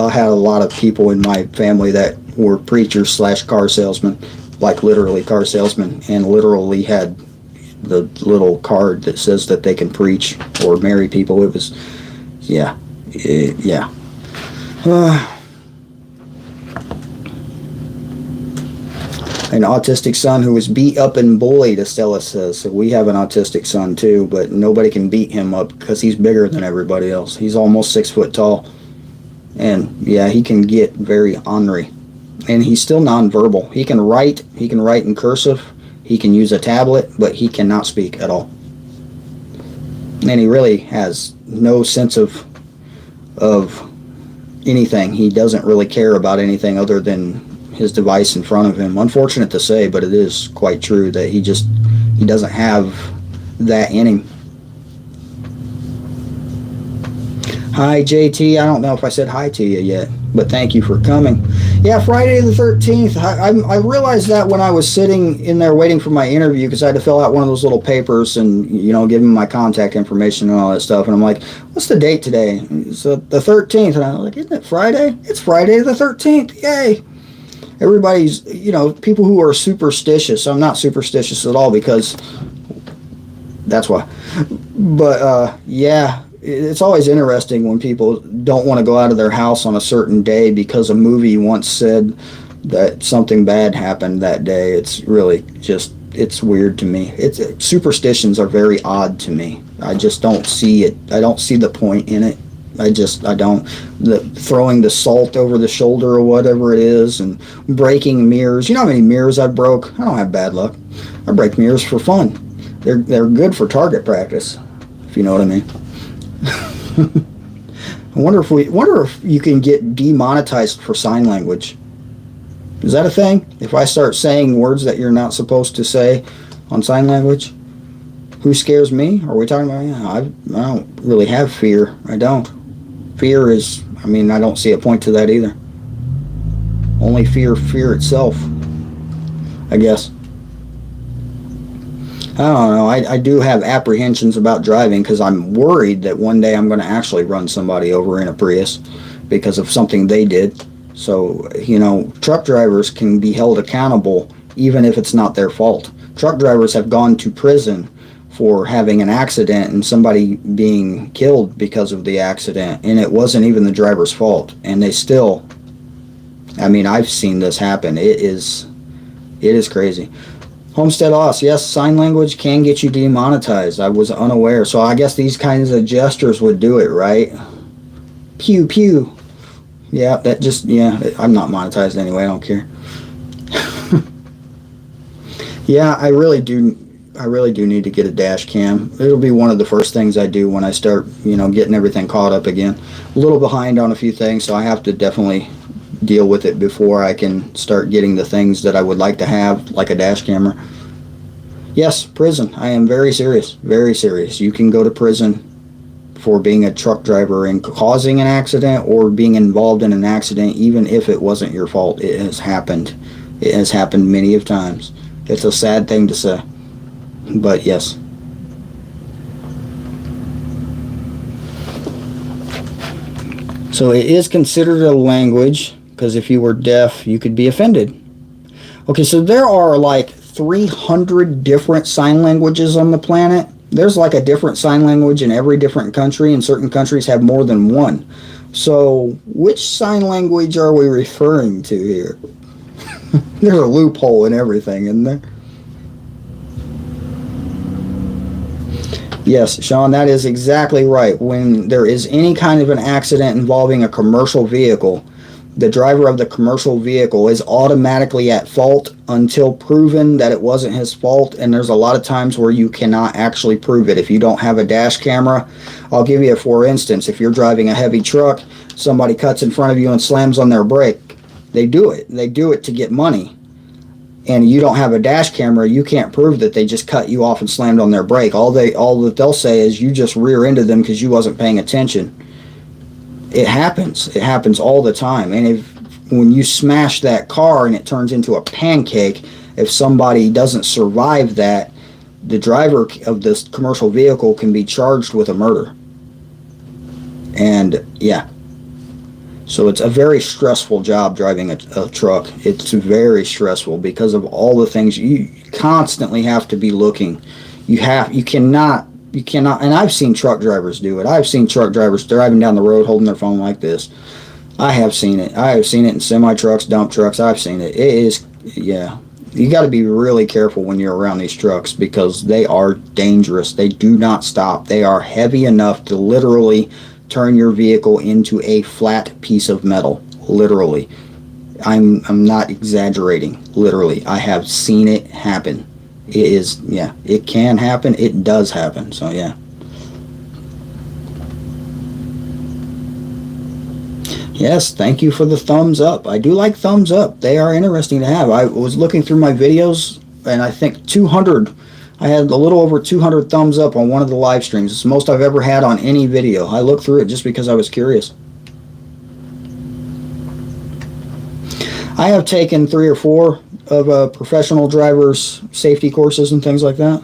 had a lot of people in my family that were preachers / car salesmen, like literally car salesmen, and literally had the little card that says that they can preach or marry people. It was, yeah, yeah. An autistic son who was beat up and bullied, Estella says. So we have an autistic son too, but nobody can beat him up because he's bigger than everybody else. He's almost 6 foot tall. And yeah, he can get very ornery. And he's still nonverbal. He can write in cursive, he can use a tablet, but he cannot speak at all. And he really has no sense of anything. He doesn't really care about anything other than his device in front of him. Unfortunate to say, but it is quite true that he doesn't have that in him. Hi JT, I don't know if I said hi to you yet, but thank you for coming. Yeah, Friday the 13th. I realized that when I was sitting in there waiting for my interview, because I had to fill out one of those little papers and, give him my contact information and all that stuff. And I'm like, what's the date today? It's the 13th. And I was like, isn't it Friday? It's Friday the 13th. Yay. Everybody's, people who are superstitious. I'm not superstitious at all because that's why. But, yeah. It's always interesting when people don't want to go out of their house on a certain day because a movie once said that something bad happened that day. It's really just, it's weird to me. Superstitions are very odd to me. I just don't see it. I don't see the point in it. I don't. Throwing the salt over the shoulder or whatever it is, and breaking mirrors. You know how many mirrors I broke? I don't have bad luck. I break mirrors for fun. They're good for target practice, if you know what I mean. I wonder if you can get demonetized for sign language. Is that a thing? If I start saying words that you're not supposed to say on sign language? Who scares me? Are we talking about? Yeah, I don't really have fear. I don't. Fear is, I don't see a point to that either. Only fear itself, I guess. I don't know. I do have apprehensions about driving because I'm worried that one day I'm going to actually run somebody over in a Prius because of something they did. So, truck drivers can be held accountable even if it's not their fault. Truck drivers have gone to prison for having an accident and somebody being killed because of the accident, and it wasn't even the driver's fault. And they still, I've seen this happen. It is crazy. Homestead Oz, yes, sign language can get you demonetized. I was unaware. So I guess these kinds of gestures would do it, right? Pew, pew. Yeah, I'm not monetized anyway. I don't care. Yeah, I really do need to get a dash cam. It'll be one of the first things I do when I start, getting everything caught up again. A little behind on a few things, so I have to definitely deal with it before I can start getting the things that I would like to have, like a dash camera. Yes, prison. I am very serious. Very serious. You can go to prison for being a truck driver and causing an accident or being involved in an accident, even if it wasn't your fault. It has happened. It has happened many of times. It's a sad thing to say, but yes. So it is considered a language, because if you were deaf, you could be offended. Okay, so there are like 300 different sign languages on the planet. There's like a different sign language in every different country, and certain countries have more than one. So which sign language are we referring to here? There's a loophole in everything, isn't there? Yes, Sean, that is exactly right. When there is any kind of an accident involving a commercial vehicle, the driver of the commercial vehicle is automatically at fault until proven that it wasn't his fault, and there's a lot of times where you cannot actually prove it if you don't have a dash camera. I'll give you a for instance. If you're driving a heavy truck, somebody cuts in front of you and slams on their brake. They do it. They do it to get money. And you don't have a dash camera, you can't prove that they just cut you off and slammed on their brake. All that they'll say is you just rear-ended them because you wasn't paying attention. It happens. It happens all the time. And when you smash that car and it turns into a pancake, if somebody doesn't survive that, the driver of this commercial vehicle can be charged with a murder. And yeah. So it's a very stressful job driving a truck. It's very stressful because of all the things you constantly have to be looking. You cannot, and I've seen truck drivers do it. I've seen truck drivers driving down the road holding their phone like this. I have seen it. I have seen it in semi trucks, dump trucks. I've seen it. It is, yeah. You got to be really careful when you're around these trucks because they are dangerous. They do not stop. They are heavy enough to literally turn your vehicle into a flat piece of metal. Literally. I'm not exaggerating. Literally. I have seen it happen. It is, yeah, it can happen. It does happen. So, yeah. Yes, thank you for the thumbs up. I do like thumbs up. They are interesting to have. I was looking through my videos, and I think 200, I had a little over 200 thumbs up on one of the live streams. It's the most I've ever had on any video. I looked through it just because I was curious. I have taken 3 or 4 of professional drivers' safety courses and things like that.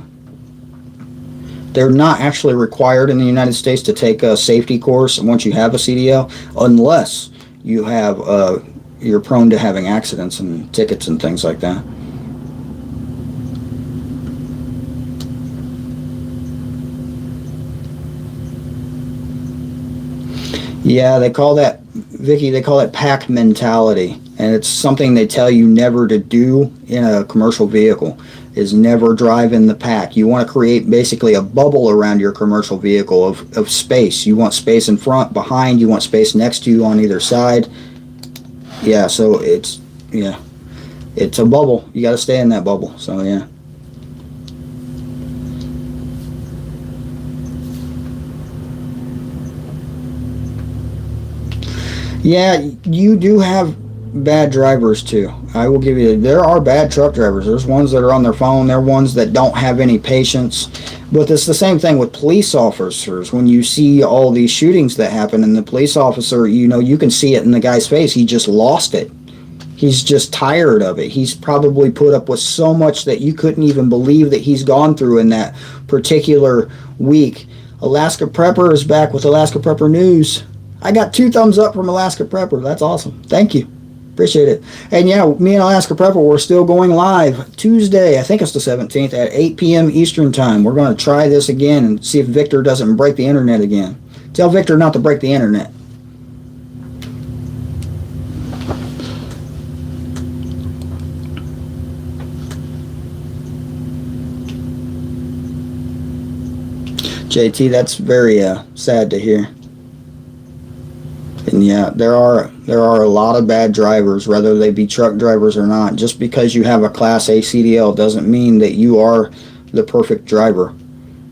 They're not actually required in the United States to take a safety course once you have a CDL, unless you have you're prone to having accidents and tickets and things like that. Yeah, they call that, Vicky, they call it pack mentality. And it's something they tell you never to do in a commercial vehicle, is never drive in the pack. You want to create basically a bubble around your commercial vehicle of space. You want space in front, behind, you want space next to you on either side. Yeah, so it's a bubble. You got to stay in that bubble. So, yeah. Yeah, you do have bad drivers too. I will give you, there are bad truck drivers. There's ones that are on their phone. There are ones that don't have any patience. But it's the same thing with police officers. When you see all these shootings that happen, and the police officer, you can see it in the guy's face. He just lost it. He's just tired of it. He's probably put up with so much that you couldn't even believe that he's gone through in that particular week. Alaska Prepper is back with Alaska Prepper News. I got 2 thumbs up from Alaska Prepper. That's awesome. Thank you. Appreciate it. And yeah, me and Alaska Prepper, we're still going live Tuesday. I think it's the 17th at 8 p.m. Eastern time. We're going to try this again and see if Victor doesn't break the internet again. Tell Victor not to break the internet. JT, that's very sad to hear. And yeah, there are a lot of bad drivers, whether they be truck drivers or not. Just because you have a Class A CDL doesn't mean that you are the perfect driver.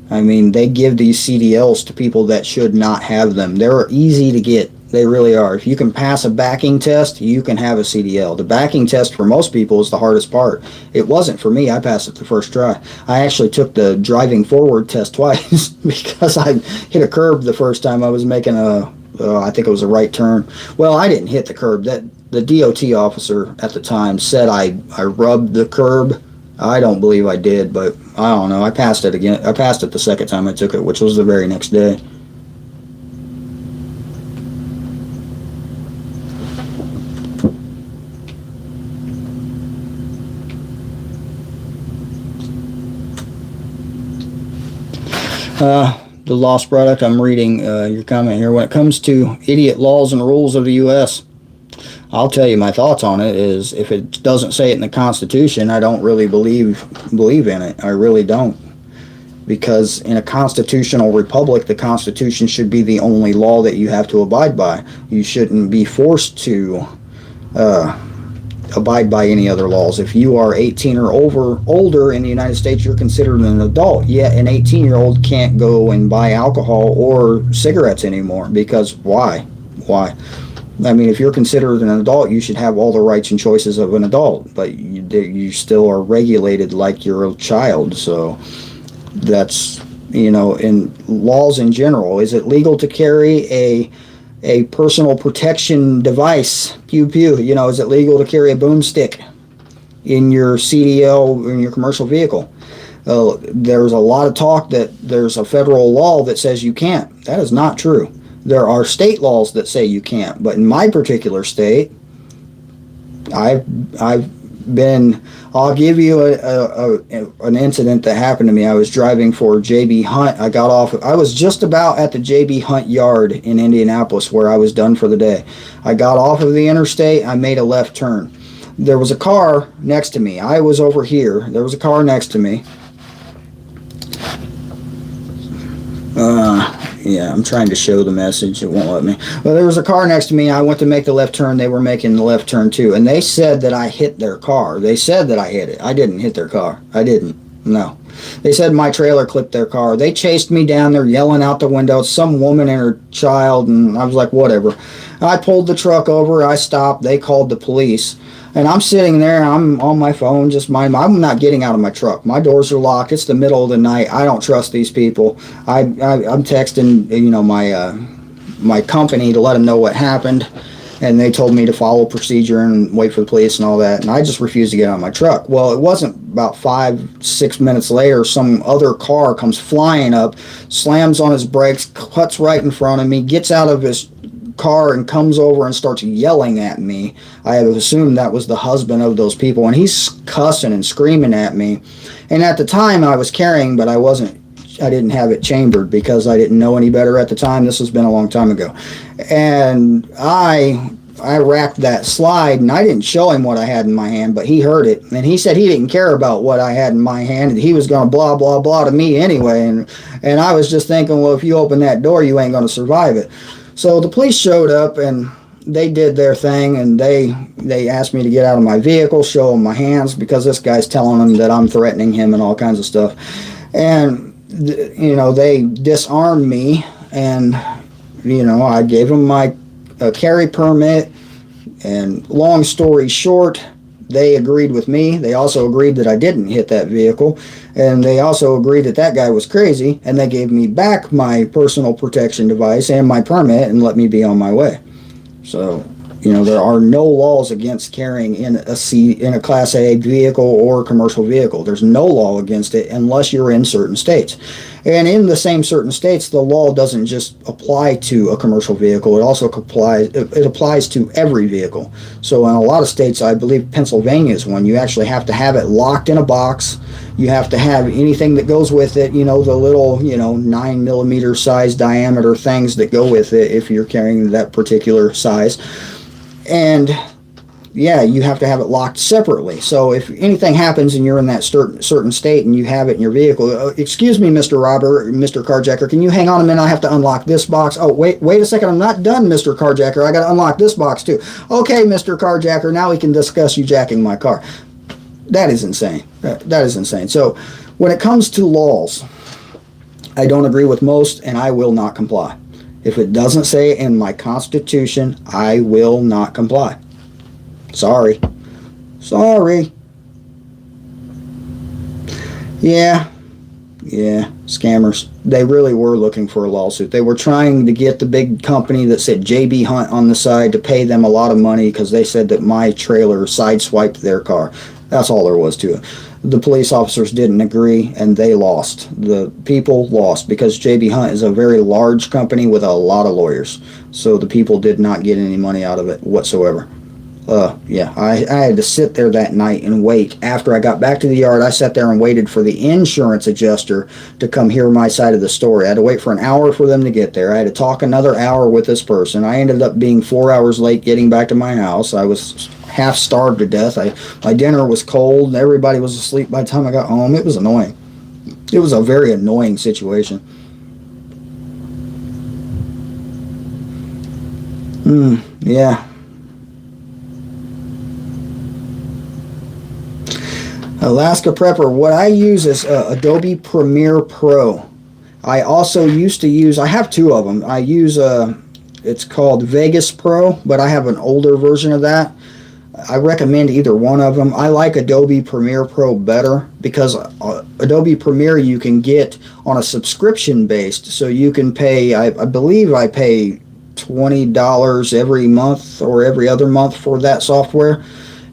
I mean, they give these CDLs to people that should not have them. They're easy to get. They really are. If you can pass a backing test, you can have a CDL. The backing test for most people is the hardest part. It wasn't for me. I passed it the first try. I actually took the driving forward test twice because I hit a curb the first time I was making I think it was a right turn. Well, I didn't hit the curb. That the DOT officer at the time said I rubbed the curb. I don't believe I did, but I don't know. I passed it again. I passed it the second time I took it, which was the very next day. The lost product, I'm reading your comment here. When it comes to idiot laws and rules of the U.S., I'll tell you my thoughts on it is if it doesn't say it in the Constitution, I don't really believe in it. I really don't. Because in a constitutional republic, the Constitution should be the only law that you have to abide by. You shouldn't be forced to abide by any other laws. If you are 18 or older in the United States, you're considered an adult. Yet an 18-year-old can't go and buy alcohol or cigarettes anymore because why? I mean, if you're considered an adult, you should have all the rights and choices of an adult, but you still are regulated like you're a child. So that's, in laws in general. Is it legal to carry a personal protection device? Pew pew. Is it legal to carry a boomstick in your CDL, in your commercial vehicle? There's a lot of talk that there's a federal law that says you can't. That is not true. There are state laws that say you can't, but in my particular state, I've been, I'll give you an incident that happened to me. I was driving for JB Hunt. I was just about at the JB Hunt yard in Indianapolis where I was done for the day. I got off of the interstate. I made a left turn. There was a car next to me. I was over here. There was a car next to me. Yeah, I'm trying to show the message. It won't let me. Well, there was a car next to me. I went to make the left turn. They were making the left turn too. And they said that I hit their car. They said that I hit it. I didn't hit their car. I didn't. No. They said my trailer clipped their car. They chased me down there yelling out the window. Some woman and her child. And I was like, whatever. I pulled the truck over. I stopped. They called the police. And I'm sitting there, I'm on my phone, I'm not getting out of my truck. My doors are locked. It's the middle of the night. I don't trust these people. I'm texting, my company to let them know what happened. And they told me to follow procedure and wait for the police and all that. And I just refused to get out of my truck. Well, it wasn't about 5-6 minutes later, some other car comes flying up, slams on his brakes, cuts right in front of me, gets out of his car and comes over and starts yelling at me. I had assumed that was the husband of those people, and he's cussing and screaming at me. And at the time I was carrying, but I didn't have it chambered because I didn't know any better at the time. This has been a long time ago. And I racked that slide, and I didn't show him what I had in my hand, but he heard it, and he said he didn't care about what I had in my hand, and he was going to blah, blah, blah to me anyway. And I was just thinking, well, if you open that door, you ain't going to survive it. So the police showed up, and they did their thing, and they asked me to get out of my vehicle, show them my hands, because this guy's telling them that I'm threatening him and all kinds of stuff. And, they disarmed me, and, I gave them my carry permit, and long story short, they agreed with me. They also agreed that I didn't hit that vehicle, and they also agreed that that guy was crazy, and they gave me back my personal protection device and my permit and let me be on my way. So, there are no laws against carrying in a Class A vehicle or commercial vehicle. There's no law against it unless you're in certain states. And in the same certain states, the law doesn't just apply to a commercial vehicle. It also applies to every vehicle. So in a lot of states, I believe Pennsylvania is one, you actually have to have it locked in a box. You have to have anything that goes with it, the little, 9mm size diameter things that go with it if you're carrying that particular size. And yeah, you have to have it locked separately. So if anything happens and you're in that certain state and you have it in your vehicle, excuse me, Mr. Robber, Mr. Carjacker, can you hang on a minute? I have to unlock this box. Oh, wait a second. I'm not done, Mr. Carjacker. I got to unlock this box too. Okay, Mr. Carjacker, now we can discuss you jacking my car. That is insane. That is insane. So when it comes to laws, I don't agree with most, and I will not comply. If it doesn't say it in my Constitution, I will not comply. Sorry. Yeah, scammers. They really were looking for a lawsuit. They were trying to get the big company that said JB Hunt on the side to pay them a lot of money because they said that my trailer sideswiped their car. That's all there was to it. The police officers didn't agree, and they lost. The people lost because JB Hunt is a very large company with a lot of lawyers. So the people did not get any money out of it whatsoever. I had to sit there that night and wait. After I got back to the yard, I sat there and waited for the insurance adjuster to come hear my side of the story. I had to wait for an hour for them to get there. I had to talk another hour with this person. I ended up being 4 hours late getting back to my house. I was half starved to death. My dinner was cold. Everybody was asleep by the time I got home. It was annoying. It was a very annoying situation. Yeah. Alaska Prepper, what I use is Adobe Premiere Pro. I also used to use, I have two of them. I use, it's called Vegas Pro, but I have an older version of that. I recommend either one of them. I like Adobe Premiere Pro better because Adobe Premiere you can get on a subscription based. So you can pay, I believe I pay $20 every month or every other month for that software.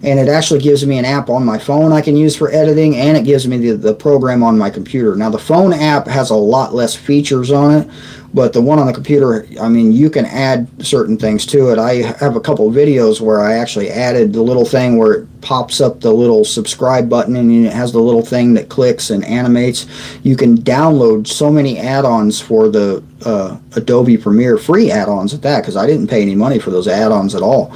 and it actually gives me an app on my phone I can use for editing, and it gives me the program on my computer. Now the phone app has a lot less features on it, but the one on the computer, I mean, you can add certain things to it. I have a couple of videos where I actually added the little thing where it pops up the little subscribe button, and it has the little thing that clicks and animates. You can download so many add-ons for the Adobe Premiere, free add-ons at that, because I didn't pay any money for those add-ons at all.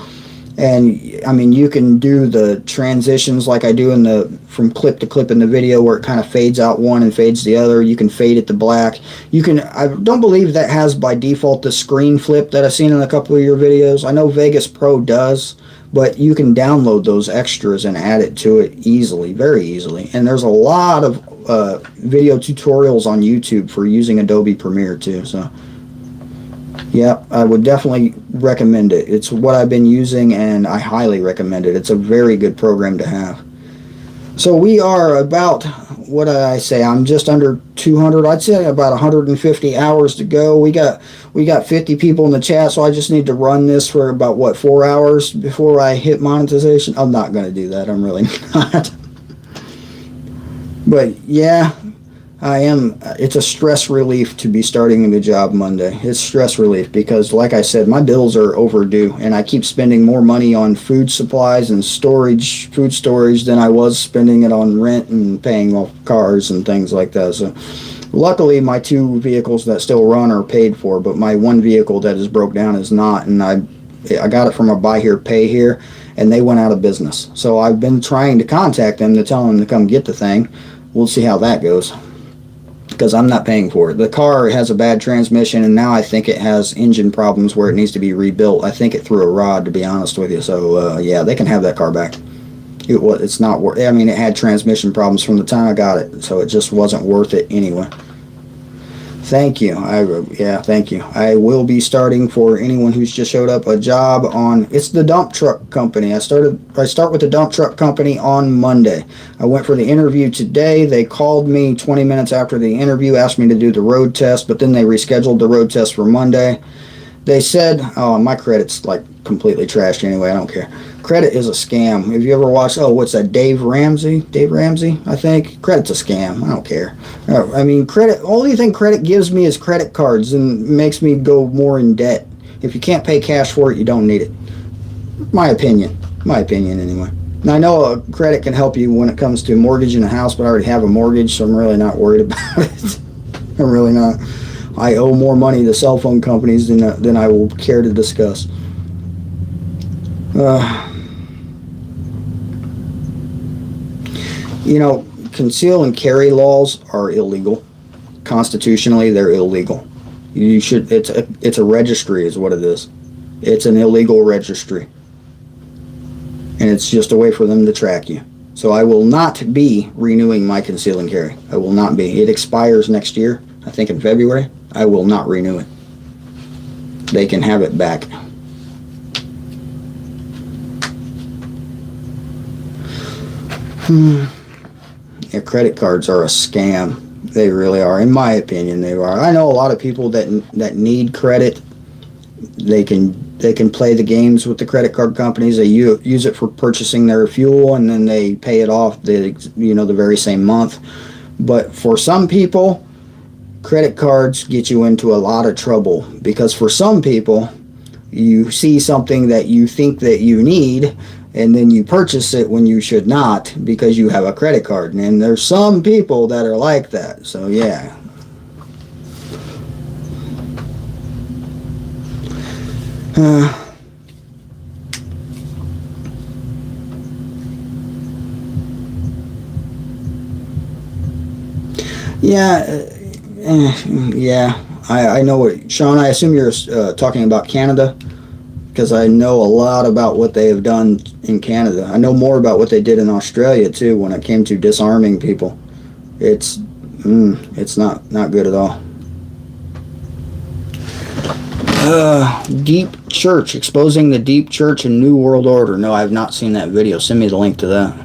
And I mean, you can do the transitions like I do in the from clip to clip in the video, where it kind of fades out one and fades the other. You can fade it to black. You can, I don't believe that has by default the screen flip that I've seen in a couple of your videos. I know Vegas Pro does, but you can download those extras and add it to it easily, very easily. And there's a lot of video tutorials on YouTube for using Adobe Premiere too. So yeah, I would definitely recommend it. It's what I've been using, and I highly recommend it. It's a very good program to have. So we are about, what did I say? I'm just under 200. I'd say about 150 hours to go. We got 50 people in the chat, so I just need to run this for about, what, 4 hours before I hit monetization? I'm not going to do that. I'm really not. But yeah, I am. It's a stress relief to be starting the job Monday. It's stress relief because, like I said, my bills are overdue, and I keep spending more money on food supplies and storage, food storage, than I was spending it on rent and paying off cars and things like that. So luckily, my 2 vehicles that still run are paid for, but my 1 vehicle that is broke down is not, and I got it from a buy here, pay here, and they went out of business. So I've been trying to contact them to tell them to come get the thing. We'll see how that goes, because I'm not paying for it. The car has a bad transmission, and now I think it has engine problems where it needs to be rebuilt. I think it threw a rod, to be honest with you. So yeah, they can have that car back. It's not worth. I mean, it had transmission problems from the time I got it, so it just wasn't worth it anyway. Thank you. Yeah, thank you. I will be starting, for anyone who's just showed up, a job on, it's the dump truck company. I start with the dump truck company on Monday. I went for the interview today. They called me 20 minutes after the interview, asked me to do the road test, but then they rescheduled the road test for Monday. They said, oh, my credit's like completely trashed anyway. I don't care. Credit is a scam. Have you ever watched, oh, what's that, Dave Ramsey, I think? Credit's a scam. I don't care. I mean, credit, only thing credit gives me is credit cards and makes me go more in debt. If you can't pay cash for it, you don't need it. My opinion anyway. Now, I know credit can help you when it comes to mortgaging a house, but I already have a mortgage, so I'm really not worried about it. I'm really not. I owe more money to cell phone companies than I will care to discuss. You know, conceal and carry laws are illegal. Constitutionally, they're illegal. You should. It's a registry, is what it is. It's an illegal registry, and it's just a way for them to track you. So I will not be renewing my conceal and carry. I will not be. It expires next year, I think in February. I will not renew it. They can have it back. Yeah, credit cards are a scam. They really are. In my opinion, they are. I know a lot of people that need credit. They can play the games with the credit card companies. They use it for purchasing their fuel, and then they pay it off the very same month. But for some people, credit cards get you into a lot of trouble, because for some people, you see something that you think that you need, and then you purchase it when you should not, because you have a credit card. And there's some people that are like that. So yeah. Yeah, I know what, Sean, I assume you're talking about Canada, because I know a lot about what they have done in Canada. I know more about what they did in Australia too when it came to disarming people. It's not good at all. Deep Church, exposing the Deep Church and New World Order. No, I have not seen that video. Send me the link to that.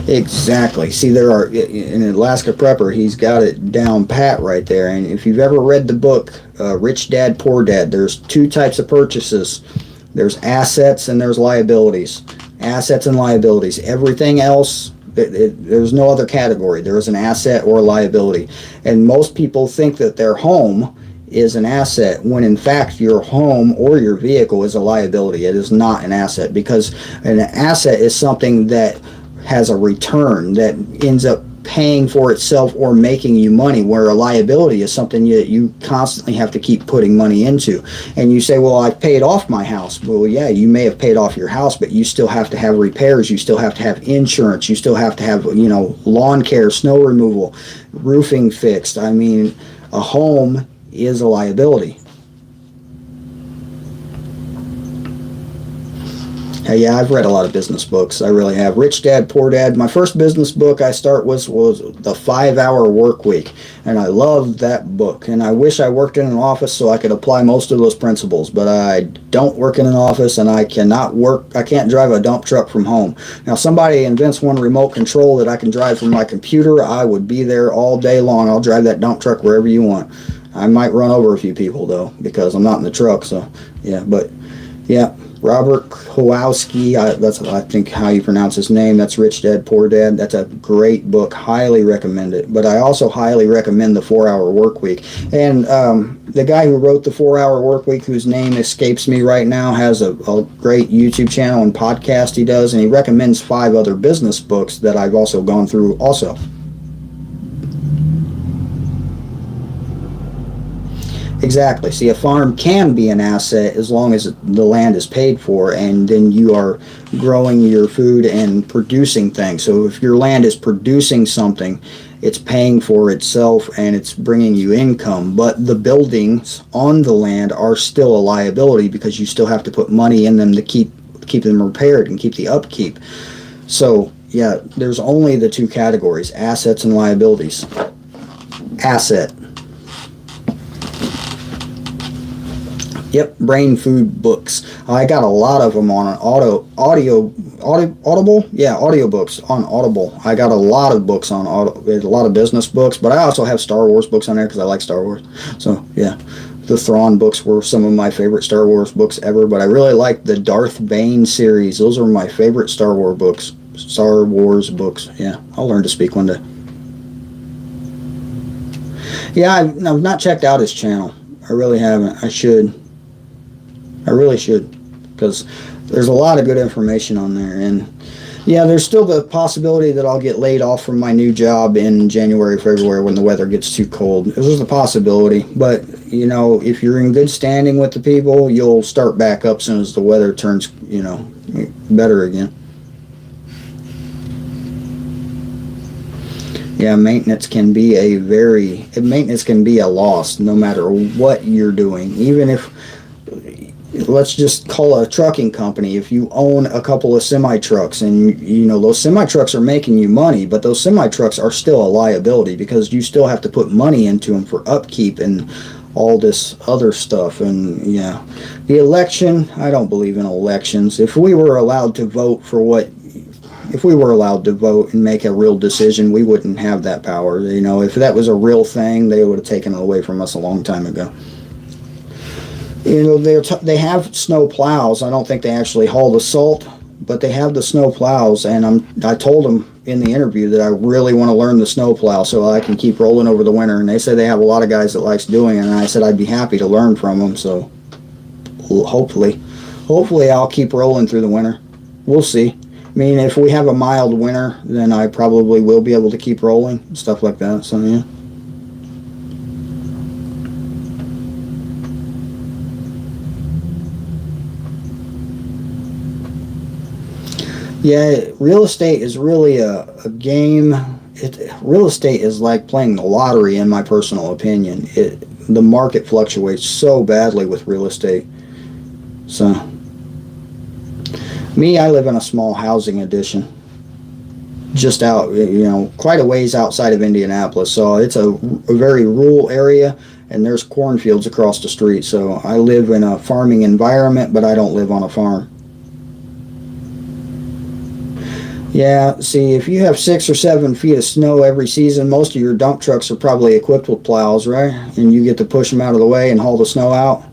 Exactly. See, there are in Alaska Prepper. He's got it down pat right there. And if you've ever read the book Rich Dad Poor Dad, there's two types of purchases. There's assets and there's liabilities. Assets and liabilities. Everything else, there's no other category. There is an asset or a liability. And most people think that their home is an asset when in fact your home or your vehicle is a liability. It is not an asset, because an asset is something that has a return that ends up paying for itself or making you money, where a liability is something you constantly have to keep putting money into. And you say, well, I've paid off my house. Well, yeah, you may have paid off your house, but you still have to have repairs. You still have to have insurance. You still have to have, lawn care, snow removal, roofing fixed. I mean, a home is a liability. Yeah, I've read a lot of business books. I really have. Rich Dad, Poor Dad. My first business book I start was The 5-Hour Work Week, and I loved that book. And I wish I worked in an office so I could apply most of those principles, but I don't work in an office, and I can't drive a dump truck from home. Now, somebody invents one remote control that I can drive from my computer, I would be there all day long. I'll drive that dump truck wherever you want. I might run over a few people, though, because I'm not in the truck, so, yeah, but, yeah. Robert Kowalski, that's I think how you pronounce his name. That's Rich Dad Poor Dad. That's a great book. Highly recommend it. But I also highly recommend The 4-Hour Work Week. And the guy who wrote The 4-Hour Work Week, whose name escapes me right now, has a great YouTube channel and podcast he does, and he recommends 5 other business books that I've also gone through also. Exactly. See, a farm can be an asset as long as the land is paid for, and then you are growing your food and producing things. So if your land is producing something, it's paying for itself and it's bringing you income. But the buildings on the land are still a liability, because you still have to put money in them to keep them repaired and keep the upkeep. So, yeah, there's only the two categories, assets and liabilities. Asset. Yep, brain food books. I got a lot of them on Audible. Yeah, audiobooks on Audible. I got a lot of books on a lot of business books, but I also have Star Wars books on there because I like Star Wars. So yeah, the Thrawn books were some of my favorite Star Wars books ever. But I really like the Darth Bane series. Those are my favorite Star Wars books. Star Wars books. Yeah, I'll learn to speak one day. Yeah, I've not checked out his channel. I really haven't. I should. I really should, because there's a lot of good information on there. And yeah, there's still the possibility that I'll get laid off from my new job in January, February when the weather gets too cold. There's a possibility, but if you're in good standing with the people, you'll start back up as soon as the weather turns, better again. Yeah, maintenance can be a loss no matter what you're doing. Even if, let's just call a trucking company. If you own a couple of semi-trucks and those semi-trucks are making you money, but those semi-trucks are still a liability, because you still have to put money into them for upkeep and all this other stuff. And yeah, the election, I don't believe in elections. If we were allowed to vote and make a real decision, we wouldn't have that power. If that was a real thing, they would have taken it away from us a long time ago. They have snow plows. I don't think they actually haul the salt, but they have the snow plows. And I told them in the interview that I really want to learn the snow plow so I can keep rolling over the winter. And they said they have a lot of guys that likes doing it. And I said I'd be happy to learn from them. So hopefully I'll keep rolling through the winter. We'll see. I mean, if we have a mild winter, then I probably will be able to keep rolling, stuff like that. So yeah. Yeah, real estate is really a game. Real estate is like playing the lottery, in my personal opinion. The market fluctuates so badly with real estate. So, I live in a small housing addition, just out, quite a ways outside of Indianapolis. So it's a very rural area, and there's cornfields across the street. So I live in a farming environment, but I don't live on a farm. Yeah, see, if you have 6 or 7 feet of snow every season, most of your dump trucks are probably equipped with plows, right? And you get to push them out of the way and haul the snow out.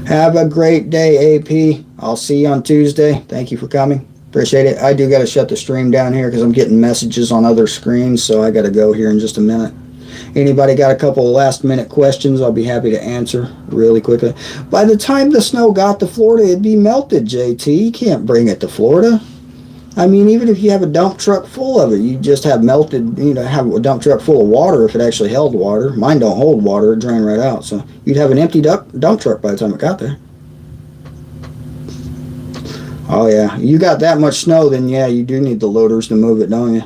Have a great day, AP. I'll see you on Tuesday. Thank you for coming. Appreciate it. I do got to shut the stream down here because I'm getting messages on other screens, so I got to go here in just a minute. Anybody got a couple of last minute questions, I'll be happy to answer really quickly. By the time the snow got to Florida, it'd be melted, JT. You can't bring it to Florida. I mean, even if you have a dump truck full of it, you just have melted, have a dump truck full of water if it actually held water. Mine don't hold water, it drain right out. So you'd have an empty dump truck by the time it got there. Oh, yeah. You got that much snow, then yeah, you do need the loaders to move it, don't you?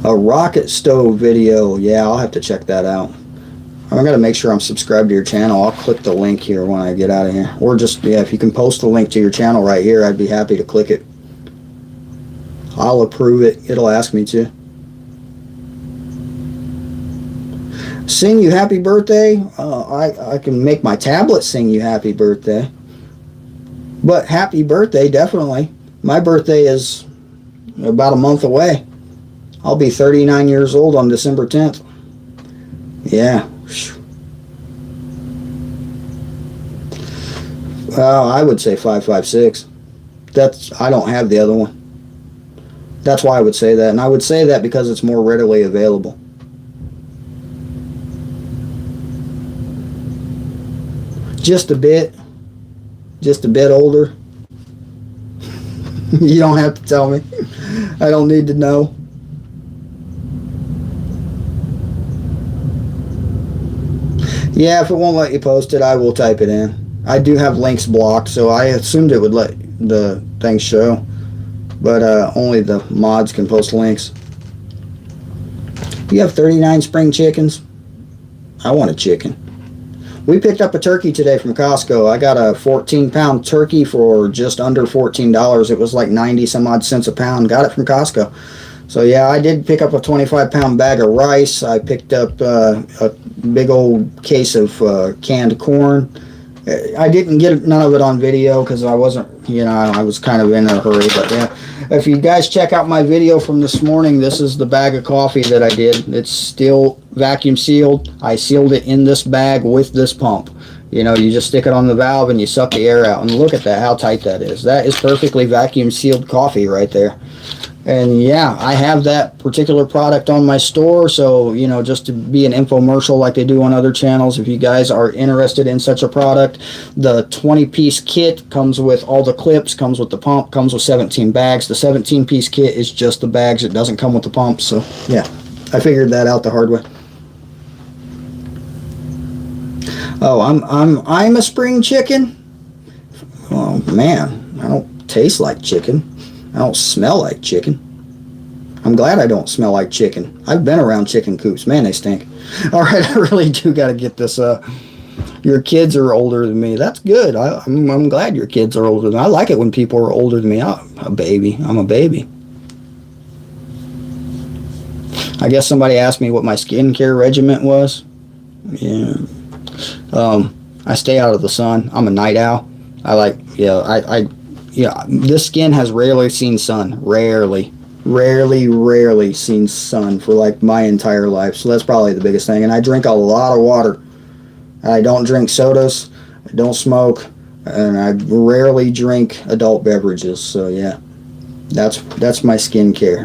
A rocket stove video. Yeah, I'll have to check that out. I'm going to make sure I'm subscribed to your channel. I'll click the link here when I get out of here. Or just, yeah, if you can post the link to your channel right here, I'd be happy to click it. I'll approve it. It'll ask me to. Sing you happy birthday. I can make my tablet sing you happy birthday. But happy birthday, definitely. My birthday is about a month away. I'll be 39 years old on December 10th. Yeah. Well, I would say 556. I don't have the other one. That's why I would say that. And I would say that because it's more readily available. Just a bit older. You don't have to tell me. I don't need to know. Yeah, if it won't let you post it, I will type it in. I do have links blocked, so I assumed it would let the thing show. But only the mods can post links. You have 39 spring chickens? I want a chicken. We picked up a turkey today from Costco. I got a 14-pound turkey for just under $14. It was like 90 some odd cents a pound. Got it from Costco. So yeah, I did pick up a 25-pound bag of rice. I picked up a big old case of canned corn. I didn't get none of it on video because I wasn't, I was kind of in a hurry. But yeah, if you guys check out my video from this morning, this is the bag of coffee that I did. It's still vacuum sealed. I sealed it in this bag with this pump. You just stick it on the valve and you suck the air out. And look at that, how tight that is. That is perfectly vacuum sealed coffee right there. And yeah, I have that particular product on my store, so just to be an infomercial like they do on other channels, if you guys are interested in such a product, the 20-piece kit comes with all the clips, comes with the pump, comes with 17 bags. The 17-piece kit is just the bags, it doesn't come with the pump. So yeah, I figured that out the hard way. Oh, I'm a spring chicken? Oh man, I don't taste like chicken. I don't smell like chicken. I'm glad I don't smell like chicken. I've been around chicken coops. Man, they stink. All right, I really do got to get this. Your kids are older than me. That's good. I'm glad your kids are older than me. I like it when people are older than me. I'm a baby. I guess somebody asked me what my skincare regimen was. Yeah. I stay out of the sun. I'm a night owl. This skin has rarely seen sun. Rarely seen sun for like my entire life. So that's probably the biggest thing. And I drink a lot of water. I don't drink sodas. I don't smoke. And I rarely drink adult beverages. So yeah, that's my skincare.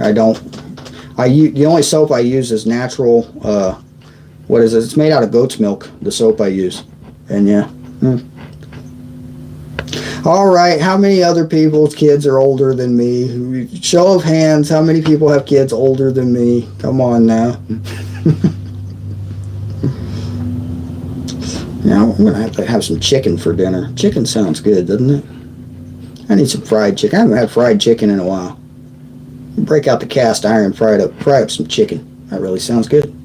The only soap I use is natural. What is it? It's made out of goat's milk, the soap I use. And yeah. All right, how many other people's kids are older than me? Show of hands, how many people have kids older than me? Come on now. Now, I'm going to have to have some chicken for dinner. Chicken sounds good, doesn't it? I need some fried chicken. I haven't had fried chicken in a while. Break out the cast iron, fry up some chicken. That really sounds good.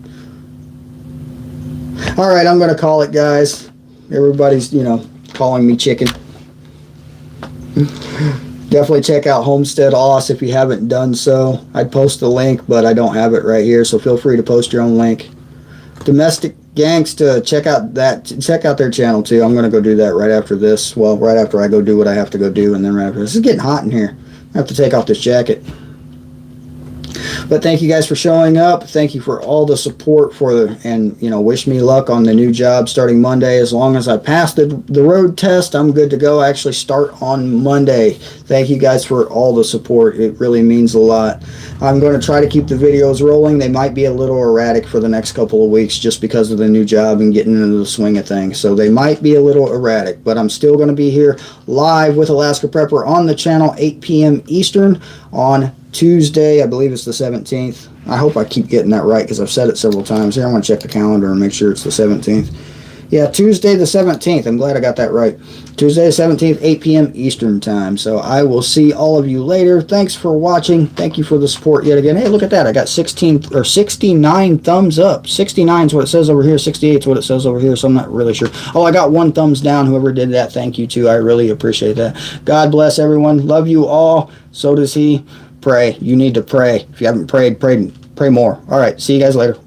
All right, I'm going to call it, guys. Everybody's, calling me chicken. Definitely check out Homestead Oss if you haven't done so. I'd post the link, but I don't have it right here, so feel free to post your own link. Domestic Gangsta, check out their channel too. I'm gonna go do that right after this. Well, right after I go do what I have to go do, and then right after this. It's getting hot in here. I have to take off this jacket. But thank you guys for showing up. Thank you for all the support and wish me luck on the new job starting Monday. As long as I pass the road test, I'm good to go. I actually start on Monday. Thank you guys for all the support. It really means a lot. I'm going to try to keep the videos rolling. They might be a little erratic for the next couple of weeks just because of the new job and getting into the swing of things. So they might be a little erratic, but I'm still going to be here live with Alaska Prepper on the channel, 8 p.m. Eastern on Tuesday. I believe it's the 17th. I hope I keep getting that right because I've said it several times. Here, I'm going to check the calendar and make sure it's the 17th. Yeah, Tuesday the 17th. I'm glad I got that right. Tuesday the 17th, 8 p.m. Eastern time. So I will see all of you later. Thanks for watching. Thank you for the support yet again. Hey, look at that. I got 69 thumbs up. 69 is what it says over here. 68 is what it says over here, so I'm not really sure. Oh, I got 1 thumbs down. Whoever did that, thank you too. I really appreciate that. God bless everyone. Love you all. So does he. Pray. You need to pray. If you haven't prayed, pray more. All right. See you guys later.